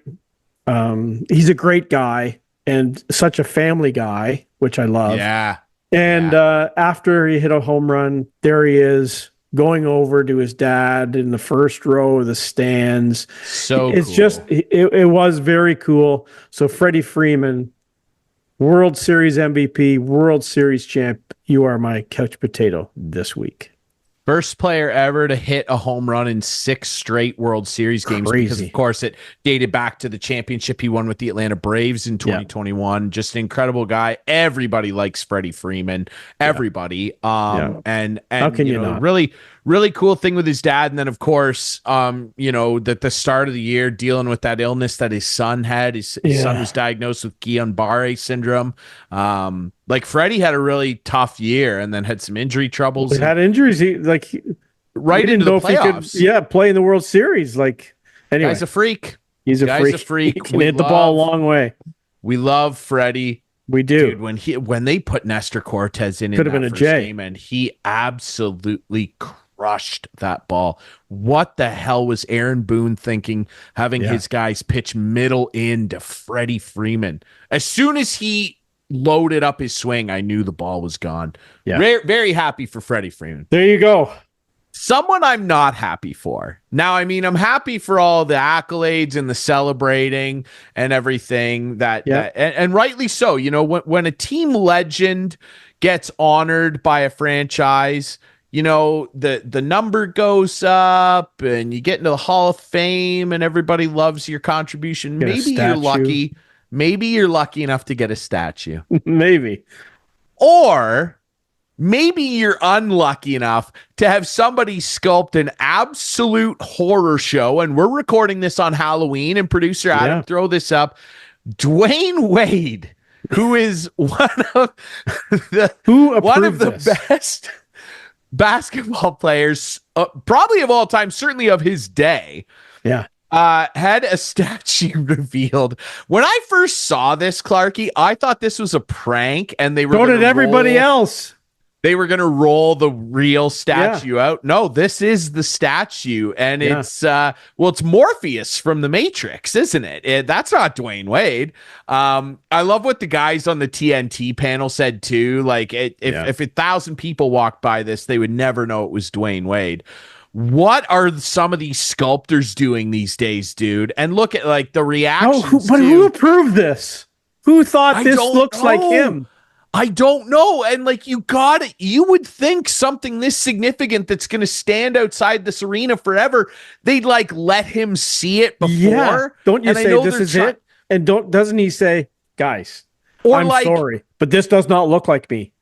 He's a great guy and such a family guy, which I love. Yeah. And after he hit a home run, there he is going over to his dad in the first row of the stands. So it's cool. just it was very cool. So Freddie Freeman, World Series MVP, World Series champ, you are my couch potato this week. First player ever to hit a home run in 6 straight World Series games. Crazy. Because, of course, it dated back to the championship he won with the Atlanta Braves in 2021. Just an incredible guy. Everybody likes Freddie Freeman. Everybody. And how can you not? Really cool thing with his dad. And then, of course, that the start of the year dealing with that illness that his son had. His son was diagnosed with Guillain-Barré syndrome. Like Freddie had a really tough year and then had some injury troubles. He had injuries. Right into the playoffs. He could, play in the World Series. Like, anyway, guy's a freak. He's a freak. He can hit the ball a long way. We love Freddie. We do. Dude, when they put Nestor Cortez in could have been a J game, and he absolutely crushed that ball. What the hell was Aaron Boone thinking, having his guys pitch middle into Freddie Freeman? As soon as he loaded up his swing, I knew the ball was gone. Yeah. Very happy for Freddie Freeman. There you go. Someone I'm not happy for. Now, I mean, I'm happy for all the accolades and the celebrating and everything and rightly so. You know, when a team legend gets honored by a franchise, you know, the number goes up and you get into the Hall of Fame and everybody loves your contribution. Maybe you're lucky. Maybe you're lucky enough to get a statue. Maybe. Or maybe you're unlucky enough to have somebody sculpt an absolute horror show, and we're recording this on Halloween, and producer Adam, throw this up. Dwayne Wade, who is one of the best basketball players, probably of all time, certainly of his day. Yeah. Had a statue revealed. When I first saw this, Clarkey, I thought this was a prank, and they were so did everybody else. They were going to roll the real statue out. No, this is the statue, and it's it's Morpheus from the Matrix, isn't it? That's not Dwayne Wade. I love what the guys on the TNT panel said too. Like, if 1,000 people walked by this, they would never know it was Dwayne Wade. What are some of these sculptors doing these days, dude? And look at like the reactions. But who approved this? Who thought this looks like him? I don't know. And like, you would think something this significant that's going to stand outside this arena forever, they'd like let him see it before. Yeah. Don't you say this is it? And doesn't he say, guys, I'm sorry, but this does not look like me.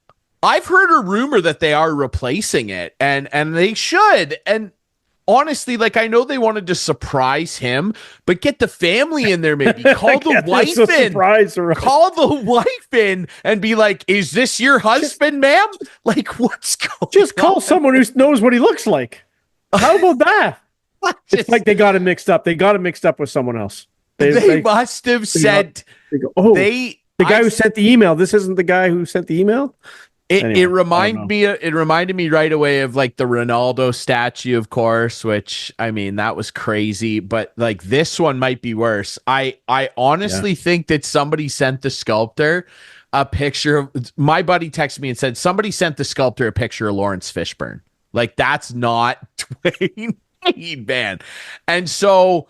I've heard a rumor that they are replacing it, and they should. And honestly, like, I know they wanted to surprise him, but get the family in there, maybe call the wife in, call the wife in and be like, is this your husband, ma'am? Like, what's going on? Just call someone who knows what he looks like. How about that? It's like they got it mixed up. They got it mixed up with someone else. They must have said, the guy who sent the email. This isn't the guy who sent the email. It reminded me right away of like the Ronaldo statue, of course, which, I mean, that was crazy, but like this one might be worse. I honestly think that somebody sent the sculptor a picture of, my buddy texted me and said somebody sent the sculptor a picture of Lawrence Fishburne. Like, that's not Dwayne Wade, man. And so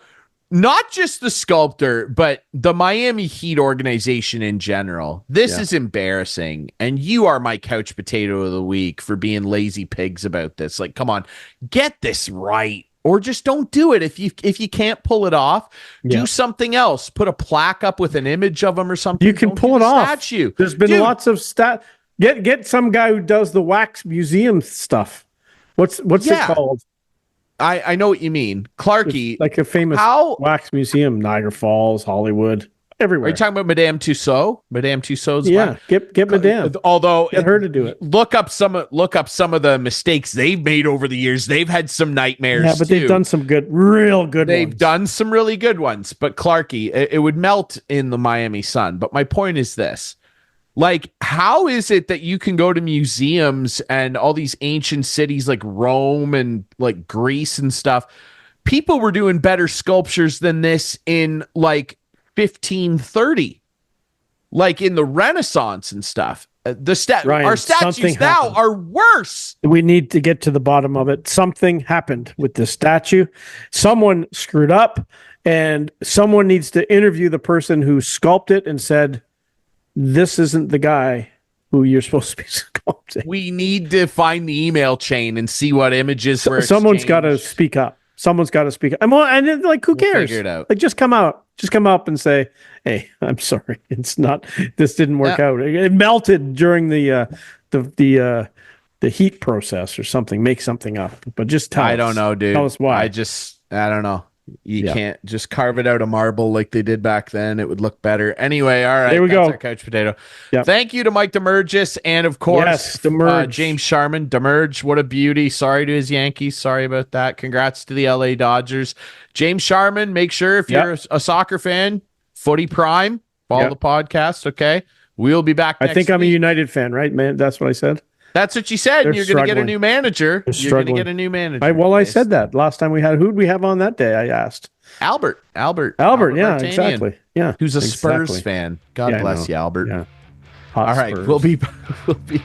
not just the sculptor, but the Miami Heat organization in general. This is embarrassing. And you are my couch potato of the week for being lazy pigs about this. Like, come on, get this right. Or just don't do it. If you can't pull it off, do something else. Put a plaque up with an image of them or something. You can pull it off. Statue. There's been lots of Get some guy who does the wax museum stuff. What's it called? I know what you mean. Clarkey. It's like a famous wax museum, Niagara Falls, Hollywood, everywhere. Are you talking about Madame Tussauds? Madame Tussauds? Get Madame. Although get her to do it. Look up some of the mistakes they've made over the years. They've had some nightmares. Yeah, but they've done some real good ones. They've done some really good ones. But Clarkey, it would melt in the Miami sun. But my point is this. Like, how is it that you can go to museums and all these ancient cities like Rome and like Greece and stuff? People were doing better sculptures than this in like 1530, like in the Renaissance and stuff. Our statues now are worse. We need to get to the bottom of it. Something happened with this statue. Someone screwed up, and someone needs to interview the person who sculpted it and said, this isn't the guy who you're supposed to be sculpting. We need to find the email chain and see what images were Someone's got to exchanged. speak up. Someone's got to speak up. And then, like, who We'll cares? figure it out. Like, just come up and say, "Hey, I'm sorry. It's not. This didn't work out. It melted during the heat process or something. Make something up, but just tell us. I don't know, dude. Tell us why. I don't know. You can't just carve it out of marble like they did back then. It would look better. Anyway, all right. There we that's go. Our couch potato. Yep. Thank you to Mike Damergis and, of course, Yes, Damergis. James Sharman. Damerge, what a beauty. Sorry to his Yankees. Sorry about that. Congrats to the LA Dodgers. James Sharman, make sure if you're a soccer fan, Footy Prime, follow the podcast, okay? We'll be back next I think I'm a week. United fan, right, man? That's what I said. That's what you said. They're You're going to get a struggling. new manager. They're You're going to struggling. get a new manager. I said that last time we had. Who'd we have on that day? I asked. Albert. Yeah, Vartanian, exactly. Yeah, who's a Spurs exactly. fan. God Yeah, I bless know. you, Albert. Yeah. All Hot right, Spurs. we'll be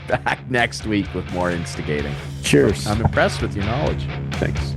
back next week with more instigating. Cheers. I'm impressed with your knowledge. Thanks.